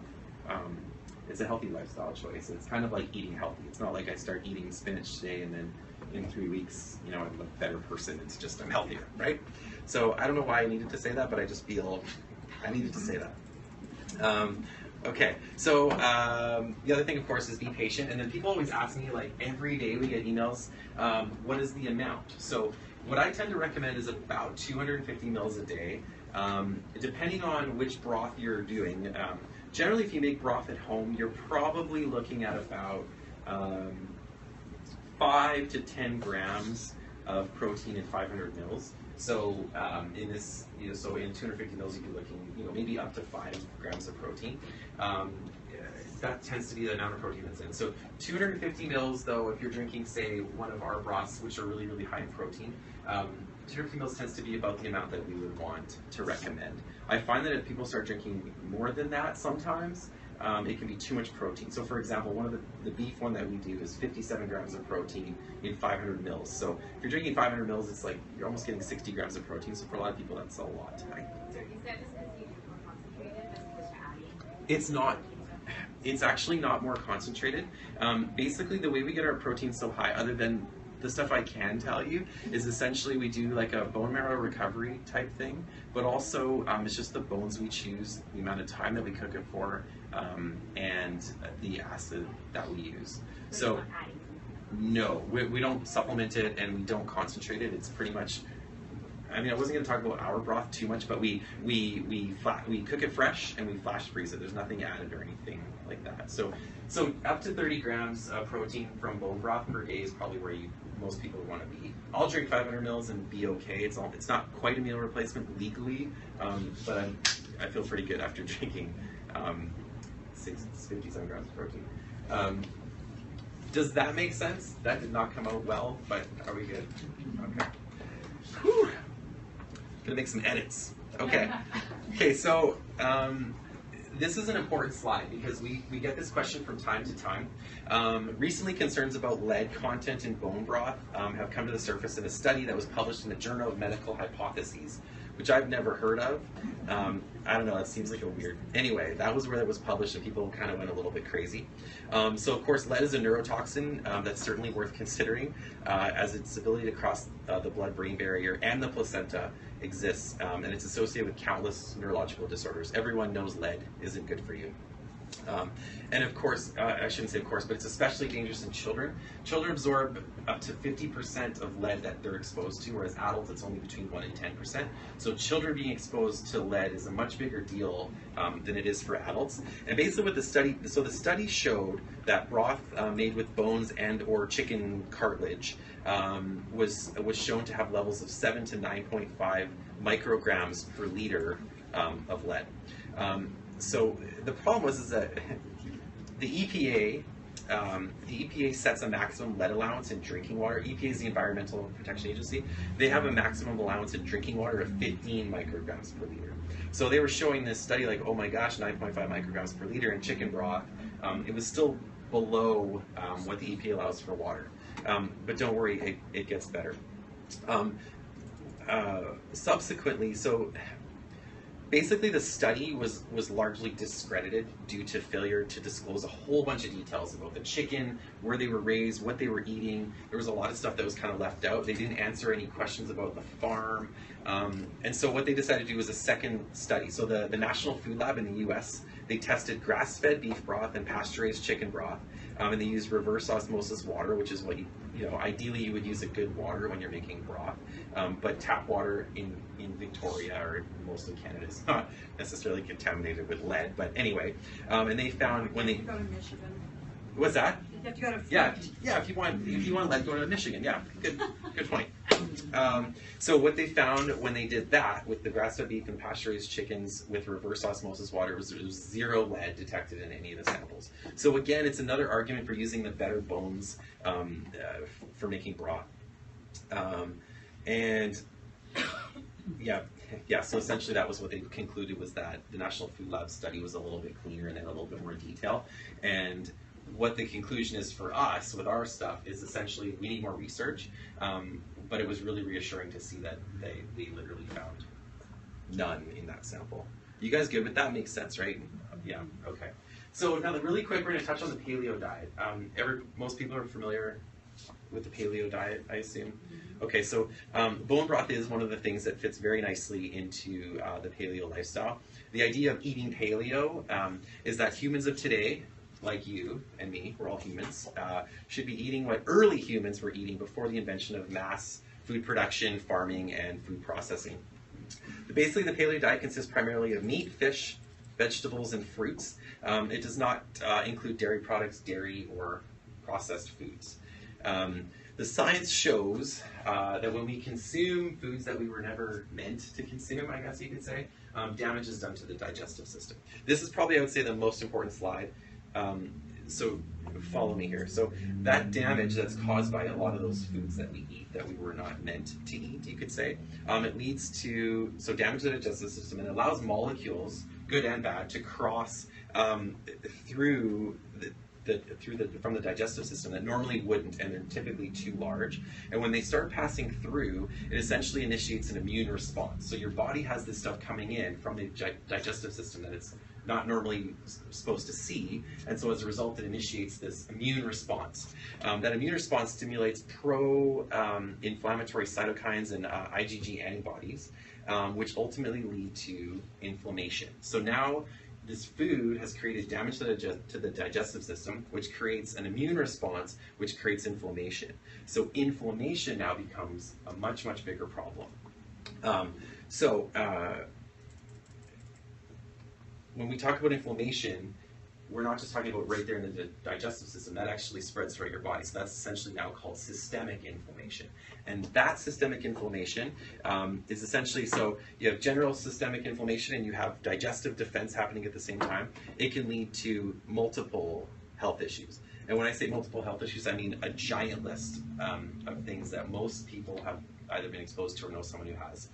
S2: lifestyle choice. It's kind of like eating healthy. It's not like I start eating spinach today and then in 3 weeks, I'm a better person. It's just I'm healthier, right? So I don't know why I needed to say that, but I just feel I needed to say that. Okay, so the other thing, of course, is be patient. And then people always ask me, like every day we get emails, what is the amount? So what I tend to recommend is about 250 mils a day, depending on which broth you're doing. Generally, if you make broth at home, you're probably looking at about 5 to 10 grams of protein in 500 mils. So in this, so in 250 mils, you'd be looking, maybe up to 5 grams of protein. That tends to be the amount of protein that's in. So 250 mils, though, if you're drinking, say, one of our broths, which are really, really high in protein, 250 mils tends to be about the amount that we would want to recommend. I find that if people start drinking more than that sometimes, it can be too much protein. So for example, one of the beef one that we do is 57 grams of protein in 500 mils. So if you're drinking 500 mils, it's like you're almost getting 60 grams of protein. So for a lot of people, that's a lot.
S9: So is that just because you do more concentrated as opposed to adding?
S2: It's not. It's actually not more concentrated. Basically, the way we get our protein so high, other than the stuff I can tell you is essentially we do like a bone marrow recovery type thing, but also it's just the bones we choose, the amount of time that we cook it for, and the acid that we use. So no, we don't supplement it and we don't concentrate it. It's pretty much, I mean, I wasn't going to talk about our broth too much, but we cook it fresh and we flash freeze it. There's nothing added or anything like that. So up to 30 grams of protein from bone broth per day is probably where most people want to be. I'll drink 500 mils and be okay. It's not quite a meal replacement legally, but I feel pretty good after drinking 57 grams of protein. Does that make sense? That did not come out well, but are we good? Okay. Whew. Gonna make some edits. Okay. Okay, so this is an important slide because we get this question from time to time. Recently, concerns about lead content in bone broth have come to the surface in a study that was published in the Journal of Medical Hypotheses, which I've never heard of. I don't know, it seems like a weird... Anyway, that was where it was published and people kind of went a little bit crazy. So of course, lead is a neurotoxin that's certainly worth considering as its ability to cross the blood-brain barrier and the placenta exists, and it's associated with countless neurological disorders. Everyone knows lead isn't good for you. And of course, I shouldn't say of course, but it's especially dangerous in children. Children absorb up to 50% of lead that they're exposed to, whereas adults it's only between 1 and 10%. So children being exposed to lead is a much bigger deal than it is for adults. And basically what the study showed that broth made with bones and or chicken cartilage was shown to have levels of 7 to 9.5 micrograms per liter of lead. So the problem was that the EPA sets a maximum lead allowance in drinking water. EPA is the Environmental Protection Agency. They have a maximum allowance in drinking water of 15 micrograms per liter. So they were showing this study like, oh my gosh, 9.5 micrograms per liter in chicken broth. It was still below what the EPA allows for water. But don't worry, it gets better. Subsequently, so basically the study was largely discredited due to failure to disclose a whole bunch of details about the chicken, where they were raised, what they were eating. There was a lot of stuff that was kind of left out. They didn't answer any questions about the farm. And so what they decided to do was a second study. So the National Food Lab in the US, they tested grass-fed beef broth and pasture-raised chicken broth. And they used reverse osmosis water, which is what ideally you would use a good water when you're making broth. But tap water in Victoria or most of Canada is not necessarily contaminated with lead. But anyway, and they found when they
S10: go to Michigan.
S2: What's that?
S10: You have to go to
S2: Yeah. If you want lead, go to Michigan. Yeah, good point. So what they found when they did that with the grass-fed beef and pasture-raised chickens with reverse osmosis water was there was 0 lead detected in any of the samples. So again, it's another argument for using the better bones for making broth. And yeah. So essentially, that was what they concluded, was that the National Food Lab study was a little bit cleaner and then a little bit more detail. And what the conclusion is for us with our stuff is essentially we need more research. But it was really reassuring to see that they literally found none in that sample. You guys good with that? Makes sense, right? Yeah. Okay. So now, really quick, we're going to touch on the paleo diet. Most people are familiar with the paleo diet, I assume. Okay, so bone broth is one of the things that fits very nicely into the paleo lifestyle. The idea of eating paleo is that humans of today, like you and me, we're all humans, should be eating what early humans were eating before the invention of mass food production, farming, and food processing. Basically, the paleo diet consists primarily of meat, fish, vegetables, and fruits. It does not include dairy products, dairy, or processed foods. The science shows that when we consume foods that we were never meant to consume, I guess you could say, damage is done to the digestive system. This is probably, I would say, the most important slide. So follow me here. So that damage that's caused by a lot of those foods that we eat that we were not meant to eat, you could say, it leads to damage to the digestive system, and it allows molecules, good and bad, to cross through from the digestive system that normally wouldn't, and they're typically too large. And when they start passing through, it essentially initiates an immune response. So your body has this stuff coming in from the digestive system that it's not normally supposed to see, and so as a result it initiates this immune response. That immune response stimulates pro-inflammatory cytokines and IgG antibodies, which ultimately lead to inflammation. So now this food has created damage to the digestive system, which creates an immune response, which creates inflammation. So inflammation now becomes a much, much bigger problem. When we talk about inflammation, we're not just talking about right there in the digestive system. That actually spreads throughout your body. So that's essentially now called systemic inflammation. And that systemic inflammation is essentially, so you have general systemic inflammation and you have digestive defense happening at the same time. It can lead to multiple health issues. And when I say multiple health issues, I mean a giant list of things that most people have either been exposed to or know someone who has.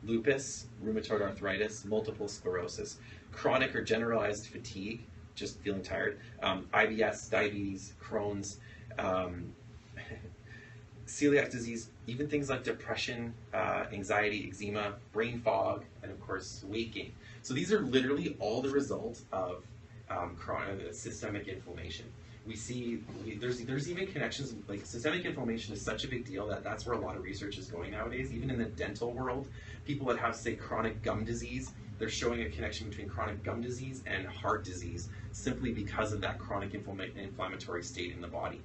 S2: Lupus, rheumatoid arthritis, multiple sclerosis, chronic or generalized fatigue, just feeling tired, IBS, diabetes, Crohn's, celiac disease, even things like depression, anxiety, eczema, brain fog, and of course weight gain. So these are literally all the result of chronic systemic inflammation. We see there's even connections, like systemic inflammation is such a big deal that that's where a lot of research is going nowadays. Even in the dental world, people that have, say, chronic gum disease, they're showing a connection between chronic gum disease and heart disease simply because of that chronic inflammatory state in the body.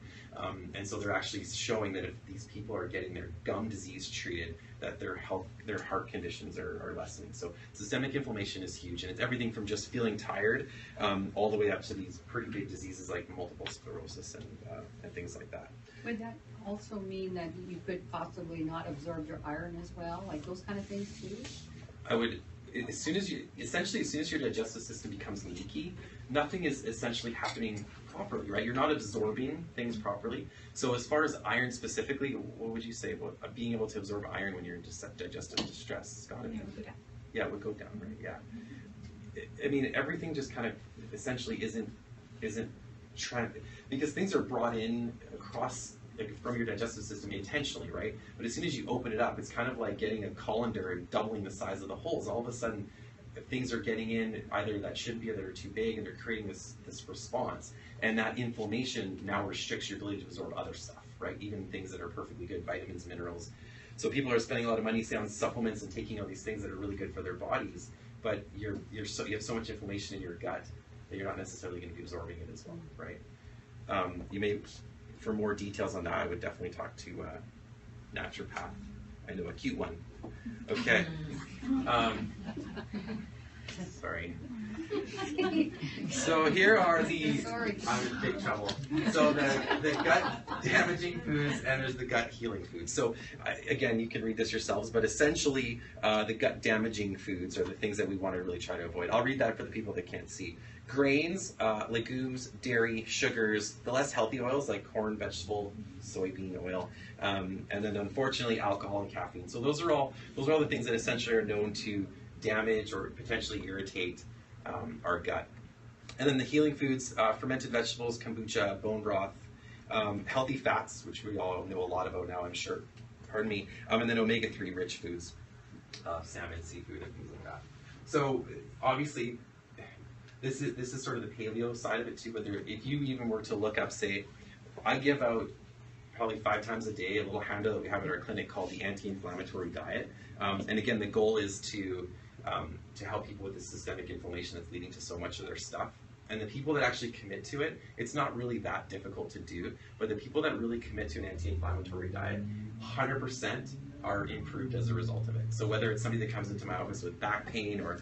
S2: And so they're actually showing that if these people are getting their gum disease treated, that their heart conditions are lessening. So systemic inflammation is huge, and it's everything from just feeling tired all the way up to these pretty big diseases like multiple sclerosis and things like that.
S10: Would that also mean that you could possibly not absorb your iron as well, like those kind of things too?
S2: I would, as soon as your digestive system becomes leaky, nothing is essentially happening properly, right? You're not absorbing things properly. So as far as iron specifically, what would you say about being able to absorb iron when you're in digestive distress? It's gotta be, yeah, it would go down, right? Yeah. I mean, everything just kind of essentially isn't trying, because things are brought in across, like, from your digestive system intentionally, right? But as soon as you open it up, it's kind of like getting a colander and doubling the size of the holes. All of a sudden, things are getting in either that shouldn't be, or that are too big, and they're creating this response. And that inflammation now restricts your ability to absorb other stuff, right? Even things that are perfectly good, vitamins, minerals. So people are spending a lot of money, say, on supplements and taking all these things that are really good for their bodies, but you have so much inflammation in your gut that you're not necessarily going to be absorbing it as well, right? You may, for more details on that, I would definitely talk to a naturopath. I know a cute one. Okay. Sorry. So here are the, I'm in big trouble. So the gut damaging foods, and there's the gut healing foods. So again, you can read this yourselves, but essentially the gut damaging foods are the things that we want to really try to avoid. I'll read that for the people that can't see. Grains, legumes, dairy, sugars, the less healthy oils like corn, vegetable, soybean oil, and then unfortunately alcohol and caffeine. So those are all the things that essentially are known to damage or potentially irritate our gut. And then the healing foods, fermented vegetables, kombucha, bone broth, healthy fats, which we all know a lot about now, I'm sure, pardon me, and then omega-3 rich foods, salmon, seafood, and things like that. So obviously, this is sort of the paleo side of it too, but if you even were to look up, say, I give out probably 5 times a day a little handout that we have at our clinic called the anti-inflammatory diet. And again, the goal is to help people with the systemic inflammation that's leading to so much of their stuff. And the people that actually commit to it, it's not really that difficult to do, but the people that really commit to an anti-inflammatory diet, 100% are improved as a result of it. So whether it's somebody that comes into my office with back pain or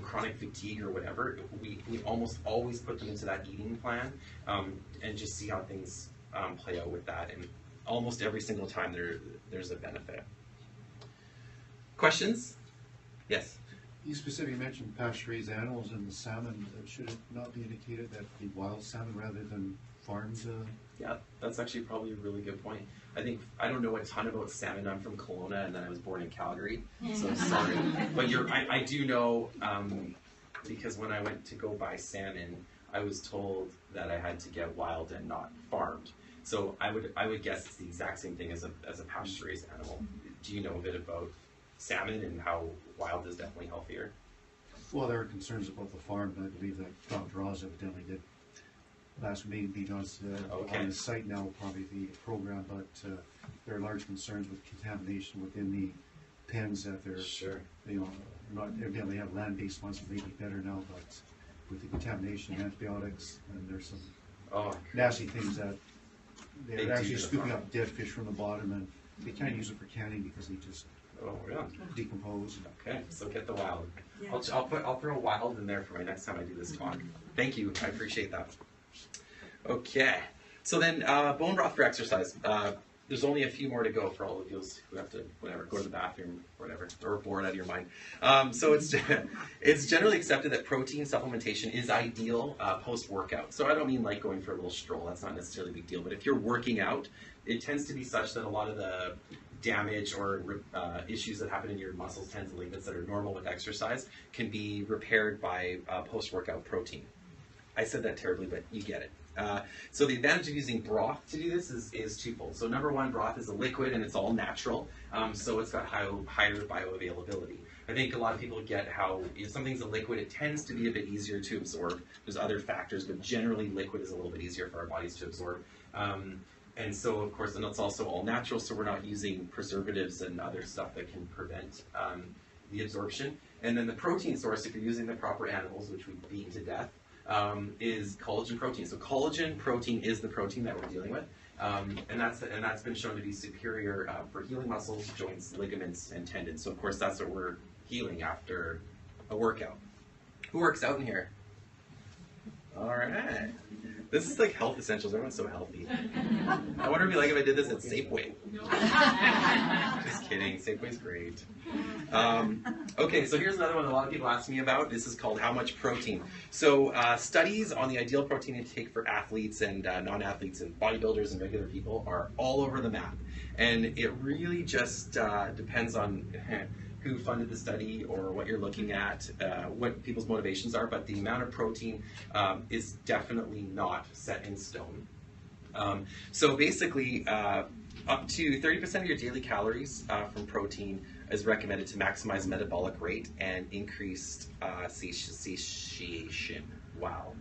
S2: chronic fatigue or whatever, we almost always put them into that eating plan and just see how things play out with that. And almost every single time there's a benefit. Questions? Yes?
S11: You specifically mentioned pasture-raised animals and the salmon. Should it not be indicated that the wild salmon rather than farmed?
S2: Yeah, that's actually probably a really good point. I don't know a ton about salmon. I'm from Kelowna, and then I was born in Calgary, so sorry. But I do know, because when I went to go buy salmon, I was told that I had to get wild and not farmed. So I would guess it's the exact same thing as a pasture-raised animal. Do you know a bit about salmon and how wild is definitely healthier?
S11: Well, there are concerns about the farm, and I believe that Dr. Oz evidently did last meeting on the site now, probably the program, but there are large concerns with contamination within the pens that they're, you know, not evidently have land-based ones, maybe better now, but with the contamination, antibiotics, and there's some nasty things that they're actually scooping up dead fish from the bottom, and they can't use it for canning because they just decompose.
S2: Okay, so get the wild. Yeah. I'll throw wild in there for my next time I do this talk. Thank you, I appreciate that. Okay, so then bone broth for exercise. There's only a few more to go for all of you who have to, whatever, go to the bathroom, whatever, or bored out of your mind. So it's generally accepted that protein supplementation is ideal post-workout. So I don't mean like going for a little stroll, that's not necessarily a big deal, but if you're working out, it tends to be such that a lot of the damage or issues that happen in your muscles, tendons, and ligaments that are normal with exercise can be repaired by post-workout protein. I said that terribly, but you get it. So the advantage of using broth to do this is twofold. So number one, broth is a liquid and it's all natural, so it's got higher bioavailability. I think a lot of people get how if something's a liquid, it tends to be a bit easier to absorb. There's other factors, but generally liquid is a little bit easier for our bodies to absorb. And so, of course, and it's also all natural, so we're not using preservatives and other stuff that can prevent the absorption. And then the protein source, if you're using the proper animals, which we've beaten to death, is collagen protein. So collagen protein is the protein that we're dealing with, and that's been shown to be superior for healing muscles, joints, ligaments, and tendons. So of course that's what we're healing after a workout. Who works out in here? All right. This is like health essentials. Everyone's so healthy. I wonder if I did this at Safeway. Just kidding. Safeway's great. Okay, so here's another one a lot of people ask me about. This is called how much protein. So studies on the ideal protein intake for athletes and non-athletes and bodybuilders and regular people are all over the map. And it really just depends on who funded the study or what you're looking at, what people's motivations are, but the amount of protein is definitely not set in stone. So basically, up to 30% of your daily calories from protein is recommended to maximize metabolic rate and increased satiation. Wow.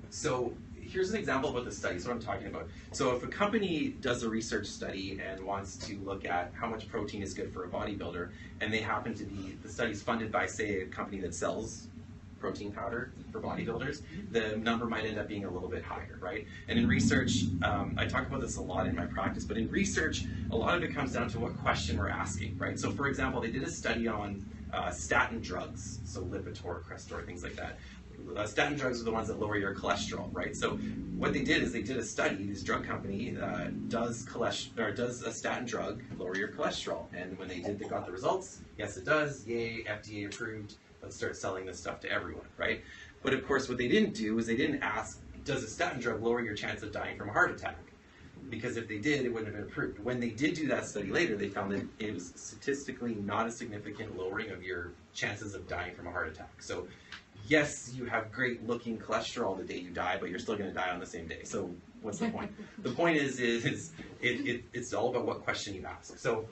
S2: So here's an example of what the study is, what I'm talking about. So if a company does a research study and wants to look at how much protein is good for a bodybuilder, and they happen to be, the study's funded by, say, a company that sells protein powder for bodybuilders, the number might end up being a little bit higher, right? And in research, I talk about this a lot in my practice, but in research, a lot of it comes down to what question we're asking, right? So for example, they did a study on statin drugs, so Lipitor, Crestor, things like that. Statin drugs are the ones that lower your cholesterol, right? So what they did is they did a study. This drug company does a statin drug lower your cholesterol? And when they got the results. Yes, it does. Yay, FDA approved. Let's start selling this stuff to everyone, right? But of course, what they didn't do is they didn't ask, does a statin drug lower your chance of dying from a heart attack? Because if they did, it wouldn't have been approved. When they did do that study later, they found that it was statistically not a significant lowering of your chances of dying from a heart attack. So yes, you have great looking cholesterol the day you die, but you're still going to die on the same day. So what's the point? The point is it's all about what question you ask. So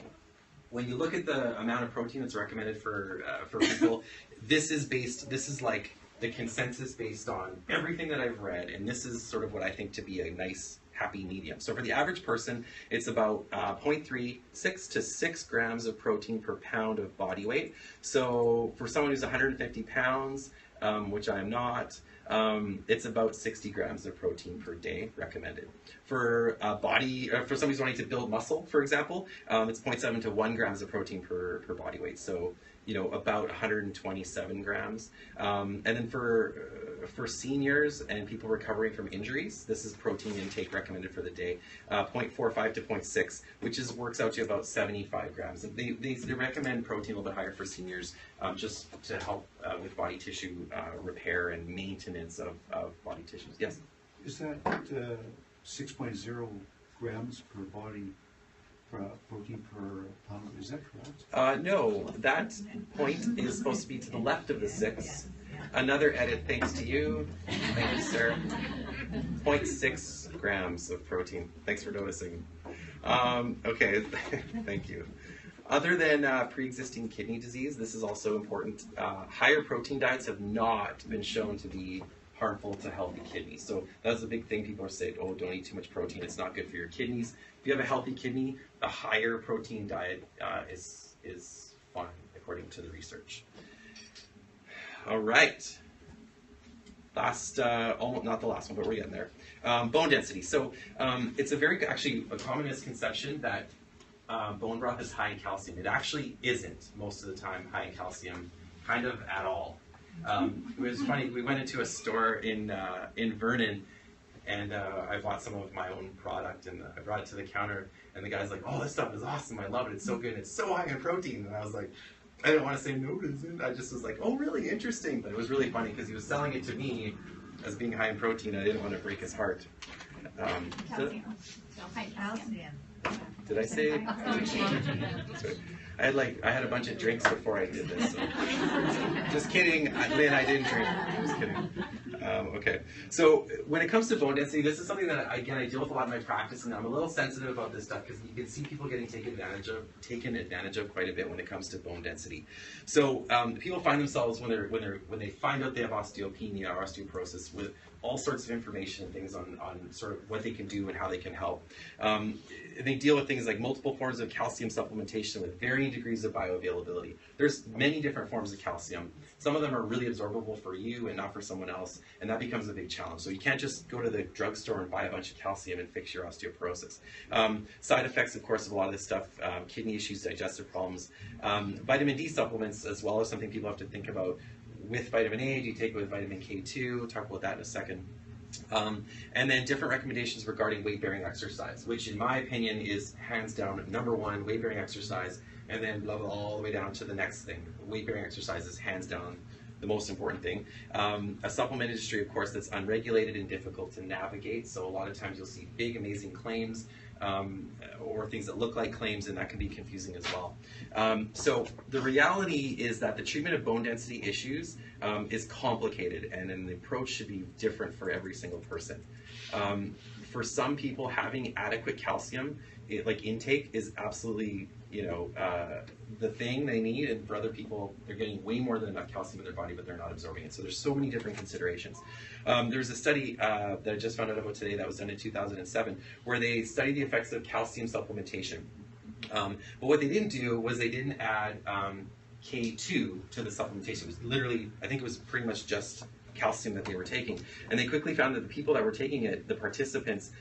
S2: when you look at the amount of protein that's recommended for people, this is like the consensus based on everything that I've read, and this is sort of what I think to be a nice happy medium. So for the average person, it's about 0.36 to 6 grams of protein per pound of body weight. So for someone who's 150 pounds, which I am not, it's about 60 grams of protein per day recommended. For for somebody who's wanting to build muscle, for example, it's 0.7 to 1 grams of protein per body weight. So, you know, about 127 grams. And then for seniors and people recovering from injuries, this is protein intake recommended for the day, 0.45 to 0.6, which works out to about 75 grams. And they recommend protein a little bit higher for seniors, just to help with body tissue repair and maintenance of body tissues. Yes?
S11: Is that 6.0 grams per body protein per pound? Is that correct? No,
S2: that point is supposed to be to the left of the 6. Another edit, thanks to you. Thank you, sir. 0.6 grams of protein. Thanks for noticing. Okay, thank you. Other than pre-existing kidney disease, this is also important. Higher protein diets have not been shown to be harmful to healthy kidneys. So that's a big thing. People are saying, oh, don't eat too much protein. It's not good for your kidneys. If you have a healthy kidney, a higher protein diet is fine, according to the research. All right. Last, almost not the last one, but we're getting there. Bone density. So it's actually a common misconception that bone broth is high in calcium. It actually isn't most of the time high in calcium, kind of at all. It was funny. We went into a store in Vernon, and I bought some of my own product, and I brought it to the counter, and the guy's like, "Oh, this stuff is awesome! I love it. It's so good. It's so high in protein." And I was like, I didn't want to say no, it isn't. I just was like, "Oh, really interesting." But it was really funny because he was selling it to me as being high in protein. I didn't want to break his heart.
S1: Calcium. High calcium.
S2: Did I say? I had a bunch of drinks before I did this. So. Just kidding, Lynn. I didn't drink. Just kidding. Okay. So when it comes to bone density, this is something that I deal with a lot in my practice, and I'm a little sensitive about this stuff because you can see people getting taken advantage of quite a bit when it comes to bone density. So people find themselves when they find out they have osteopenia or osteoporosis with all sorts of information and things on sort of what they can do and how they can help. They deal with things like multiple forms of calcium supplementation with varying degrees of bioavailability. There's many different forms of calcium. Some of them are really absorbable for you and not for someone else, and that becomes a big challenge. So you can't just go to the drugstore and buy a bunch of calcium and fix your osteoporosis. Side effects, of course, of a lot of this stuff, kidney issues, digestive problems. Vitamin D supplements as well is something people have to think about. With vitamin A, do you take it with vitamin K2? We'll talk about that in a second. And then different recommendations regarding weight-bearing exercise, which in my opinion is hands down number one, weight-bearing exercise, and then blah, blah, all the way down to the next thing. Weight-bearing exercise is hands down the most important thing. A supplement industry, of course, that's unregulated and difficult to navigate, so a lot of times you'll see big, amazing claims, or things that look like claims, and that can be confusing as well. So the reality is that the treatment of bone density issues is complicated, and the approach should be different for every single person. For some people, having adequate calcium intake is absolutely the thing they need, and for other people, they're getting way more than enough calcium in their body, but they're not absorbing it. So there's so many different considerations. There's a study that I just found out about today that was done in 2007, where they studied the effects of calcium supplementation. But what they didn't do was they didn't add K2 to the supplementation. It was literally, I think it was pretty much just calcium that they were taking. And they quickly found that the people that were taking it, the participants,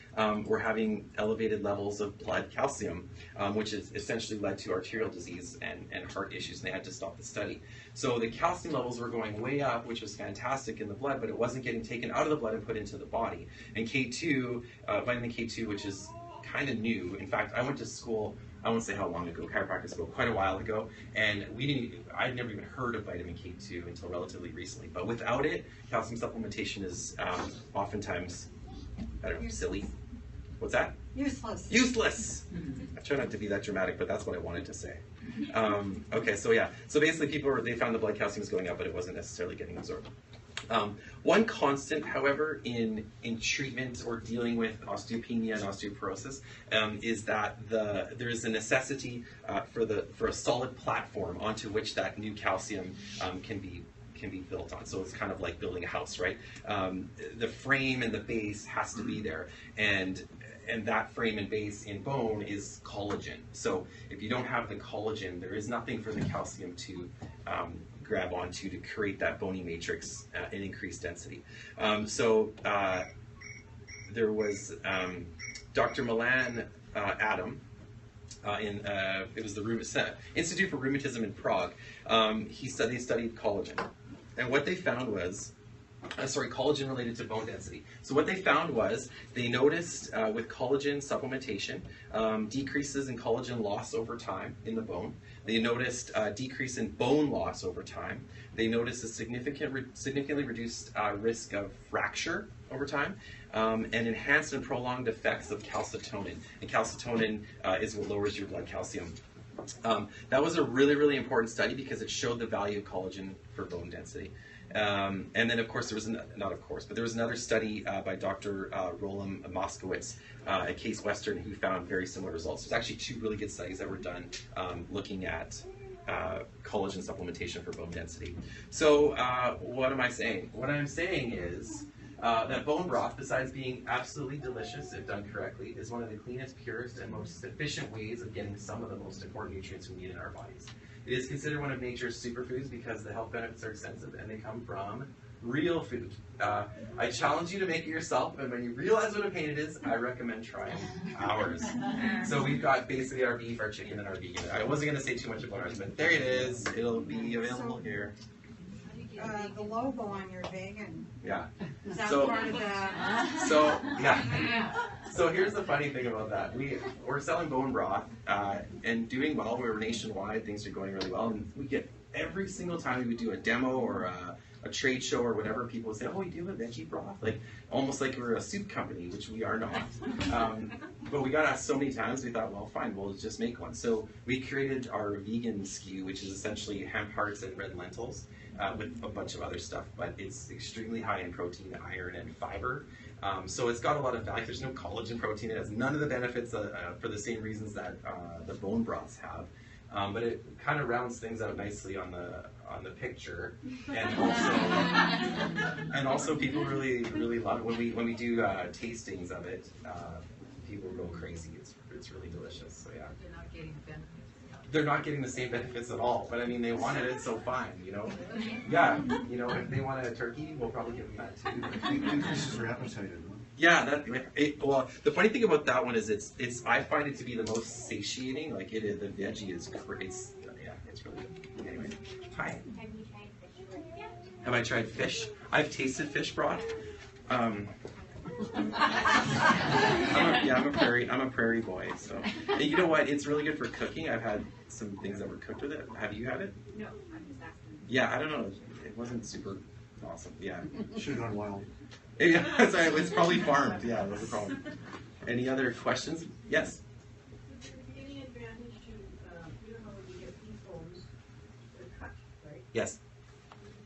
S2: were having elevated levels of blood calcium, which has essentially led to arterial disease and heart issues, and they had to stop the study. So the calcium levels were going way up, which was fantastic in the blood, but it wasn't getting taken out of the blood and put into the body. And K2, vitamin K2, which is kind of new. In fact, I went to school, I won't say how long ago, chiropractic school, quite a while ago, and I'd never even heard of vitamin K2 until relatively recently. But without it, calcium supplementation is oftentimes, I don't know, silly. What's that?
S10: Useless.
S2: Useless! I try not to be that dramatic, but that's what I wanted to say. Okay, so yeah. So basically they found the blood calcium was going up, but it wasn't necessarily getting absorbed. One constant, however, in treatment or dealing with osteopenia and osteoporosis is that there is a necessity for a solid platform onto which that new calcium can be built on. So it's kind of like building a house, right? The frame and the base has to be there, and that frame and base in bone is collagen. So if you don't have the collagen, there is nothing for the calcium to grab onto to create that bony matrix and increase density. There was Dr. Milan Adam it was the Institute for Rheumatism in Prague. They studied collagen, and what they found was collagen related to bone density. So what they found was they noticed with collagen supplementation decreases in collagen loss over time in the bone. They noticed decrease in bone loss over time. They noticed a significantly reduced risk of fracture over time, and enhanced and prolonged effects of calcitonin. And calcitonin is what lowers your blood calcium. That was a really, really important study because it showed the value of collagen for bone density. And then, of course, there was there was another study by Dr. Roland Moskowitz at Case Western who found very similar results. There's actually 2 really good studies that were done looking at collagen supplementation for bone density. So what am I saying? What I'm saying is that bone broth, besides being absolutely delicious if done correctly, is one of the cleanest, purest, and most efficient ways of getting some of the most important nutrients we need in our bodies. It is considered one of nature's superfoods because the health benefits are extensive and they come from real food. I challenge you to make it yourself, and when you realize what a pain it is, I recommend trying ours. So we've got basically our beef, our chicken, and our vegan. I wasn't going to say too much about ours, but there it is. It'll be available here.
S10: The logo on your vegan.
S2: Yeah.
S10: Is that
S2: So-
S10: part of that?
S2: So yeah. So here's the funny thing about that. We're selling bone broth and doing well. We're nationwide. Things are going really well, and we get every single time we would do a demo or a trade show or whatever, people would say, "Oh, you do a veggie broth?" Like almost like we're a soup company, which we are not. But we got asked so many times, we thought, well, fine, we'll just make one. So we created our vegan SKU, which is essentially hemp hearts and red lentils. With a bunch of other stuff, but it's extremely high in protein, iron, and fiber. So it's got a lot of value. There's no collagen protein. It has none of the benefits for the same reasons that the bone broths have. But it kind of rounds things out nicely on the picture, and also people really love it when we do tastings of it. People go crazy. It's really delicious. So yeah.
S8: They're not getting benefits.
S2: They're not getting the same benefits at all, but I mean, they wanted it, so fine, you know? Yeah, you know, if they wanted a turkey, we'll probably give them that too.
S11: It increases their appetite.
S2: Yeah, well, the funny thing about that one is I find it to be the most satiating, like it is, the veggie is, it's really good. Anyway, hi.
S9: Have you tried fish yet?
S2: Have I tried fish? I've tasted fish broth. I'm a prairie boy, so. And you know what? It's really good for cooking. I've had some things that were cooked with it. Have you had it?
S9: No, I'm just asking.
S2: Yeah, I don't know. It wasn't super awesome. Yeah.
S11: Should have gone wild.
S2: Yeah, sorry, it's probably farmed. Yeah, that's the problem. Any other questions? Yes.
S6: Any advantage to, you know, when you get these bones, they're cut, right?
S2: Yes.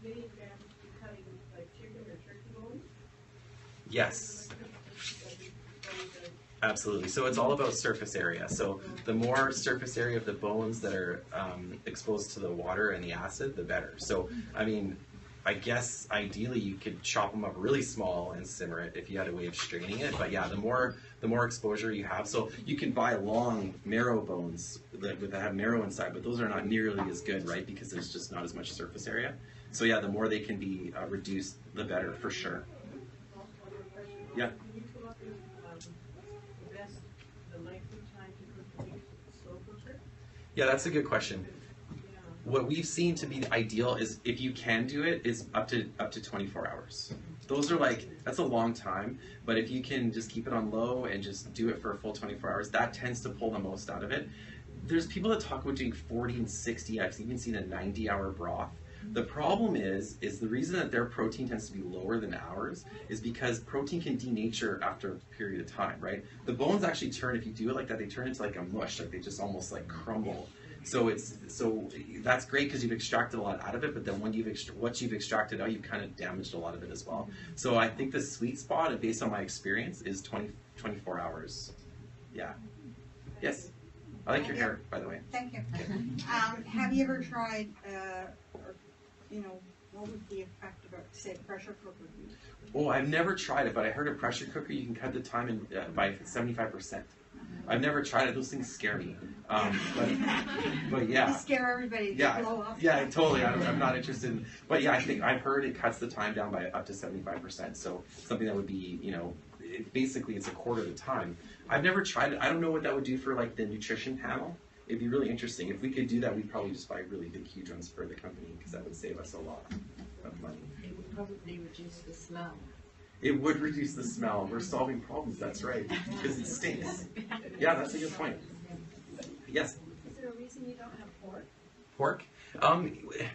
S6: Any advantage to cutting like chicken or turkey bones?
S2: Yes. Absolutely. So it's all about surface area. So the more surface area of the bones that are exposed to the water and the acid, the better. So, I mean, I guess ideally you could chop them up really small and simmer it if you had a way of straining it. But yeah, the more exposure you have. So you can buy long marrow bones that have marrow inside, but those are not nearly as good, right? Because there's just not as much surface area. So yeah, the more they can be reduced, the better for sure. Yeah.
S6: Can you come up with the length of time to cook the meat with the slow cooker?
S2: Yeah, that's a good question.
S6: Yeah.
S2: What we've seen to be ideal is if you can do it, is up to 24 hours. Those are that's a long time, but if you can just keep it on low and just do it for a full 24 hours, that tends to pull the most out of it. There's people that talk about doing 40 and 60. I've even seen a 90-hour broth. The problem is the reason that their protein tends to be lower than ours is because protein can denature after a period of time, right? The bones actually turn, if you do it like that, they turn into like a mush, like they just almost like crumble. So that's great because you've extracted a lot out of it, but then when what you've extracted out, you've kind of damaged a lot of it as well. So I think the sweet spot, based on my experience, is 24 hours. Yeah. Yes. I like your hair, by the way.
S10: Thank you. Have you ever tried, what would the effect of, say, a pressure cooker be?
S2: Oh, I've never tried it, but I heard a pressure cooker, you can cut the time by 75%. I've never tried it. Those things scare me. But yeah.
S10: You scare everybody.
S2: Yeah,
S10: blow up.
S2: yeah, totally. I'm not interested in. But yeah, I've heard it cuts the time down by up to 75%. So something that would be, basically it's a quarter of the time. I've never tried it. I don't know what that would do for the nutrition panel. It'd be really interesting. If we could do that, we'd probably just buy really big, huge ones for the company because that would save us a lot of money.
S8: It would probably reduce the smell.
S2: It would reduce the smell. We're solving problems. That's right. Because it stinks. Yeah, that's a good point. Yes?
S6: Is there a reason you don't have pork?
S2: Pork?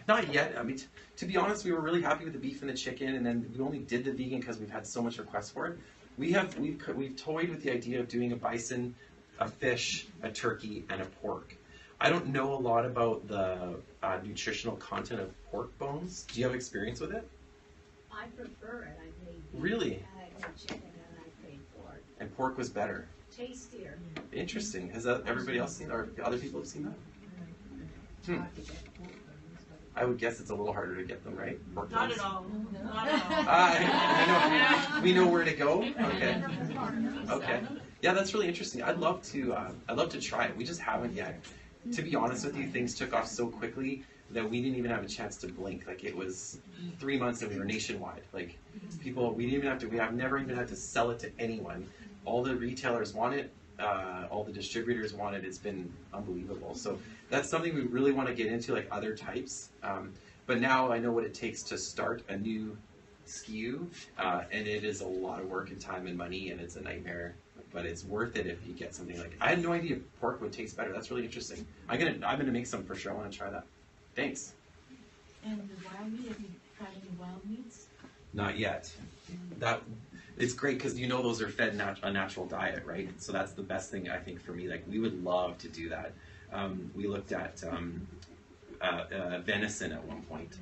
S2: Not yet. I mean, to be honest, we were really happy with the beef and the chicken, and then we only did the vegan because we've had so much requests for it. We've toyed with the idea of doing a bison, a fish, a turkey, and a pork. I don't know a lot about the nutritional content of pork bones. Do you have experience with it?
S6: I prefer it. I made beef,
S2: Really?
S6: I made chicken, and I paid for it.
S2: And pork was better.
S6: Tastier.
S2: Interesting. Has that everybody else seen, or other people have seen that? I would guess it's a little harder to get them, right? Pork
S8: Not
S2: bones.
S8: at all. Not at all.
S2: We know where to go. Okay. Okay. Yeah, that's really interesting. I'd love to try it. We just haven't yet. To be honest with you, things took off so quickly that we didn't even have a chance to blink. Like, it was 3 months and we were nationwide. Like, people, we have never even had to sell it to anyone. All the retailers want it. All the distributors want it. It's been unbelievable. So that's something we really want to get into, like other types. But now I know what it takes to start a new SKU, and it is a lot of work and time and money, and it's a nightmare. But it's worth it if you get something like. I had no idea pork would taste better. That's really interesting. I'm gonna make some for sure. I want to try that. Thanks.
S5: And the wild meat, have you tried any wild meats?
S2: Not yet. That it's great because those are fed a natural diet, right? So that's the best thing I think for me. Like, we would love to do that. We looked at venison at one point.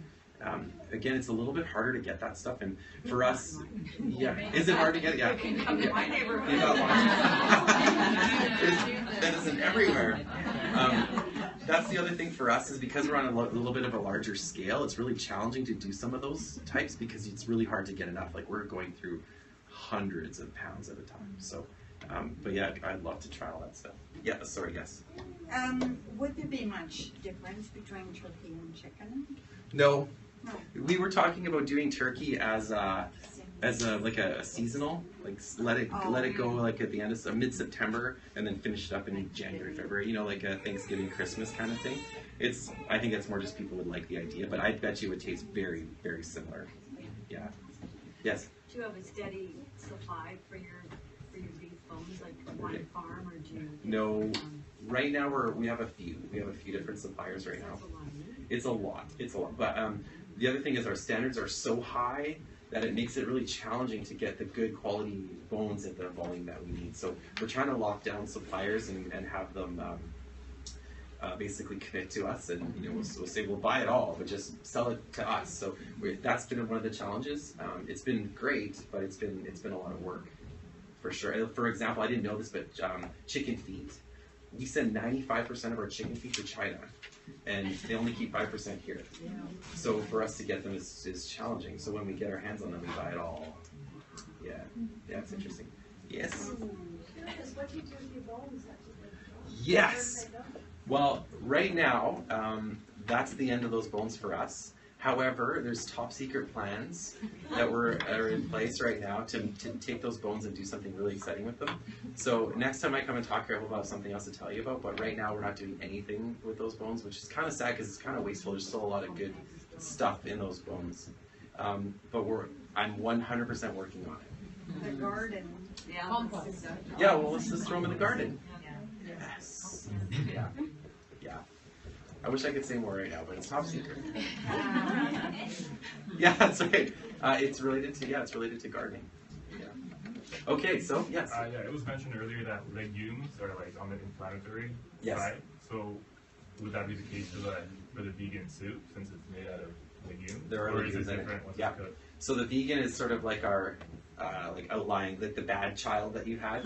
S2: Again, it's a little bit harder to get that stuff, and for us, yeah, is it hard to get? Yeah,
S8: Come to my neighborhood.
S2: There's venison everywhere. That's the other thing for us, is because we're on a little bit of a larger scale, it's really challenging to do some of those types because it's really hard to get enough. Like, we're going through hundreds of pounds at a time. So, but yeah, I'd love to try all that stuff. Yeah, sorry, yes.
S10: Would there be much difference between turkey and chicken?
S2: No.
S10: No.
S2: We were talking about doing turkey as a seasonal, like let it go like at the end of mid-September and then finish it up in January, February, like a Thanksgiving, Christmas kind of thing. I think it's more just people would like the idea, but I bet you it would taste very, very similar. Yeah. Yes.
S9: Do you have a steady supply for your beef bones, like one farm, or do you?
S2: No. Right now we have a few. We have a few different suppliers right now. It's a lot. But the other thing is our standards are so high that it makes it really challenging to get the good quality bones at the volume that we need. So we're trying to lock down suppliers and have them basically commit to us, and we'll say we'll buy it all, but just sell it to us. So that's been one of the challenges. It's been great, but it's been a lot of work for sure. For example, I didn't know this, but chicken feet. We send 95% of our chicken feet to China, and they only keep 5% here. So for us to get them is challenging. So when we get our hands on them, we buy it all. Yeah, it's interesting. Yes?
S6: What do you do with your bones?
S2: Yes! Well, right now, that's the end of those bones for us. However, there's top secret plans that are in place right now to take those bones and do something really exciting with them. So next time I come and talk here, I'll have something else to tell you about. But right now, we're not doing anything with those bones, which is kind of sad because it's kind of wasteful. There's still a lot of good stuff in those bones. But I'm 100% working on it.
S10: The garden.
S2: Yeah, well, let's just throw them in the garden. Yes. Yeah. I wish I could say more right now, but it's top secret. Yeah, that's right. It's related to gardening. Yeah. Okay, so yes.
S7: Yeah, it was mentioned earlier that legumes are like on the inflammatory
S2: Yes.
S7: side. So would that be the case for the vegan soup since it's made out of legumes?
S2: There are
S7: or is
S2: legumes
S7: it
S2: in it.
S7: different once
S2: Yeah.
S7: it's cooked?
S2: So the vegan is sort of like our outlying, like the bad child that you had.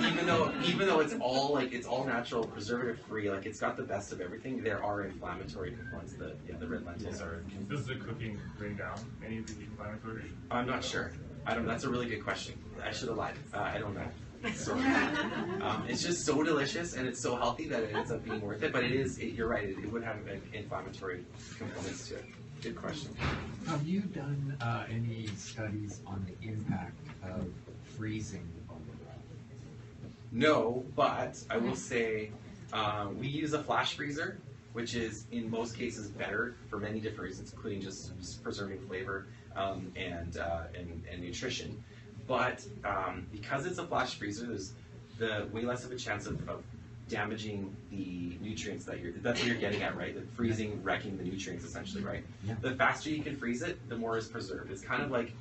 S2: Even though it's all natural, preservative free, like it's got the best of everything. There are inflammatory components. The red lentils are.
S7: Does the cooking bring down any of the inflammatory?
S2: I'm not sure. That's a really good question. I should have lied. I don't know. So, it's just so delicious and it's so healthy that it ends up being worth it. But you're right. It would have inflammatory components to it. Good question.
S12: Have you done any studies on the impact of freezing bone broth?
S2: No, but I will say we use a flash freezer, which is in most cases better for many different reasons, including just preserving flavor and nutrition. But because it's a flash freezer, there's way less of a chance of damaging the nutrients that's what you're getting at, right? The freezing, wrecking the nutrients essentially, right?
S12: Yeah.
S2: The faster you can freeze it, the more is preserved. It's kind of like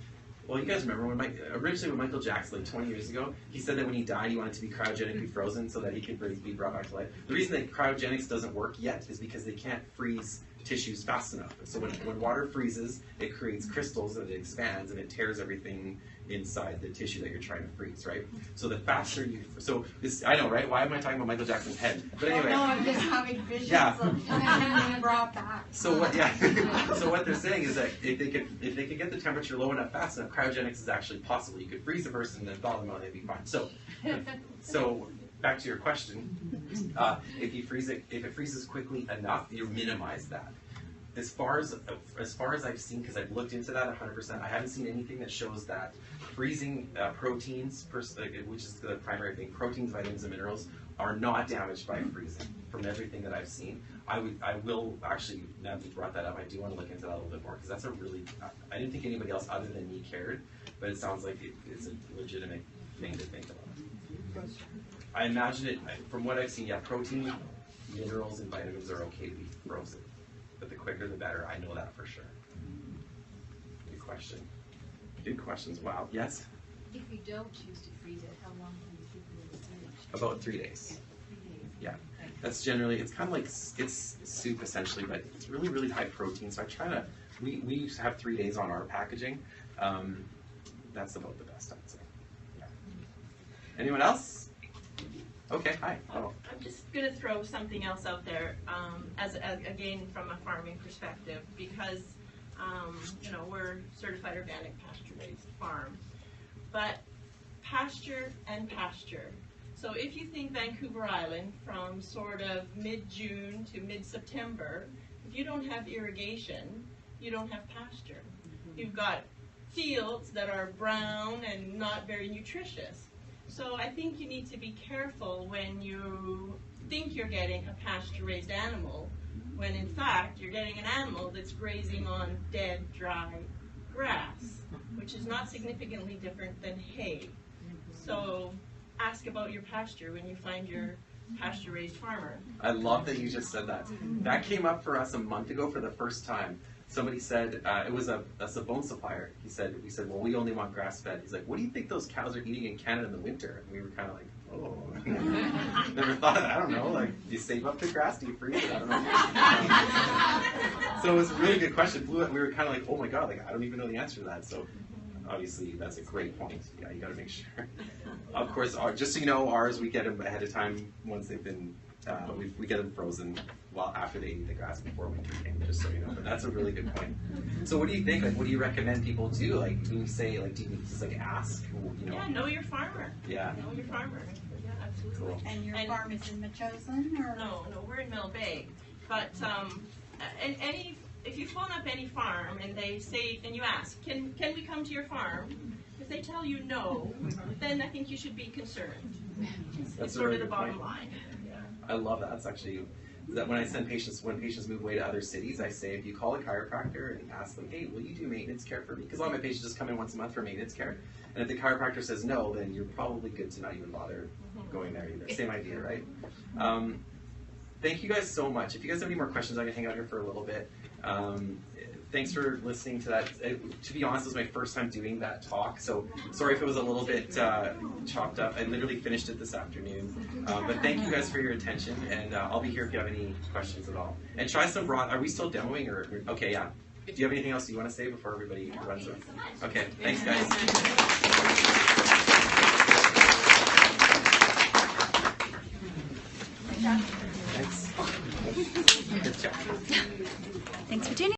S2: Well, you guys remember when originally when Michael Jackson, like 20 years ago, he said that when he died, he wanted to be cryogenically frozen so that he could be brought back to life. The reason that cryogenics doesn't work yet is because they can't freeze tissues fast enough. So when water freezes, it creates crystals and it expands and it tears everything inside the tissue that you're trying to freeze, right? So the faster you, I know, right? Why am I talking about Michael Jackson's head? But anyway.
S10: No, I'm just having visions
S2: Yeah.
S10: of him being brought back.
S2: So what they're saying is that if they could get the temperature low enough fast enough, cryogenics is actually possible. You could freeze a person and then thaw them out and they'd be fine. So back to your question, if it freezes quickly enough, you minimize that. As far as I've seen, because I've looked into that 100%, I haven't seen anything that shows that freezing proteins, which is the primary thing, proteins, vitamins, and minerals, are not damaged by freezing. From everything that I've seen, I will actually, now that you brought that up, I do want to look into that a little bit more, because that's I didn't think anybody else other than me cared, but it sounds like it's a legitimate thing to think about. I imagine it, from what I've seen, yeah, protein, minerals, and vitamins are okay to be frozen. But the quicker the better, I know that for sure. Good question. Good questions, wow. Yes?
S5: If you don't choose to freeze it, how long can you keep it in the fridge?
S2: About 3 days. Yeah. That's generally, it's kind of like, it's soup essentially, but it's really, really high protein. So I try to, we have 3 days on our packaging. That's about the best, I'd say. Yeah. Anyone else? Okay, hi. Oh.
S8: I'm just going to throw something else out there, again, from a farming perspective, because, we're certified organic pasture-raised farm. But pasture and pasture. So if you think Vancouver Island from sort of mid-June to mid-September, if you don't have irrigation, you don't have pasture. You've got fields that are brown and not very nutritious. So I think you need to be careful when you think you're getting a pasture-raised animal, when in fact you're getting an animal that's grazing on dead, dry grass, which is not significantly different than hay. So ask about your pasture when you find your pasture-raised farmer.
S2: I love that you just said that. That came up for us a month ago for the first time. Somebody said, it was a bone supplier. We said, well, we only want grass-fed. He's like, what do you think those cows are eating in Canada in the winter? And we were kind of like, oh. Never thought, I don't know, like, do you save up the grass? Do you freeze it? I don't know. So it was a really good question. We were kind of like, oh my God, like, I don't even know the answer to that. So obviously, that's a great point. Yeah, you got to make sure. Of course, just so you know, ours, we get them ahead of time once they've been, we get them frozen after they eat the grass before winter came, just so you know. But that's a really good point. So what do you think? Like, what do you recommend people do? Like, when you say, like, do you just, like, ask, you know?
S8: Yeah, know your farmer.
S2: Yeah.
S8: Know your farmer. Yeah, absolutely.
S2: Cool.
S10: And your farm is in Mechosen, or?
S8: No, we're in Mill Bay. But if you phone up any farm and they say, and you ask, can we come to your farm? If they tell you no, then I think you should be concerned. It's sort of the bottom line. Yeah.
S2: I love that. It's actually that when patients move away to other cities, I say, if you call a chiropractor and ask them, hey, will you do maintenance care for me? Because a lot of my patients just come in once a month for maintenance care. And if the chiropractor says no, then you're probably good to not even bother going there either. Same idea, right? Thank you guys so much. If you guys have any more questions, I can hang out here for a little bit. Thanks for listening to that. To be honest, it was my first time doing that talk, so sorry if it was a little bit chopped up. I literally finished it this afternoon. But thank you guys for your attention, and I'll be here if you have any questions at all. And try some broth. Are we still demoing? Or okay, yeah. Do you have anything else you want to say before everybody runs over? Okay, thanks guys.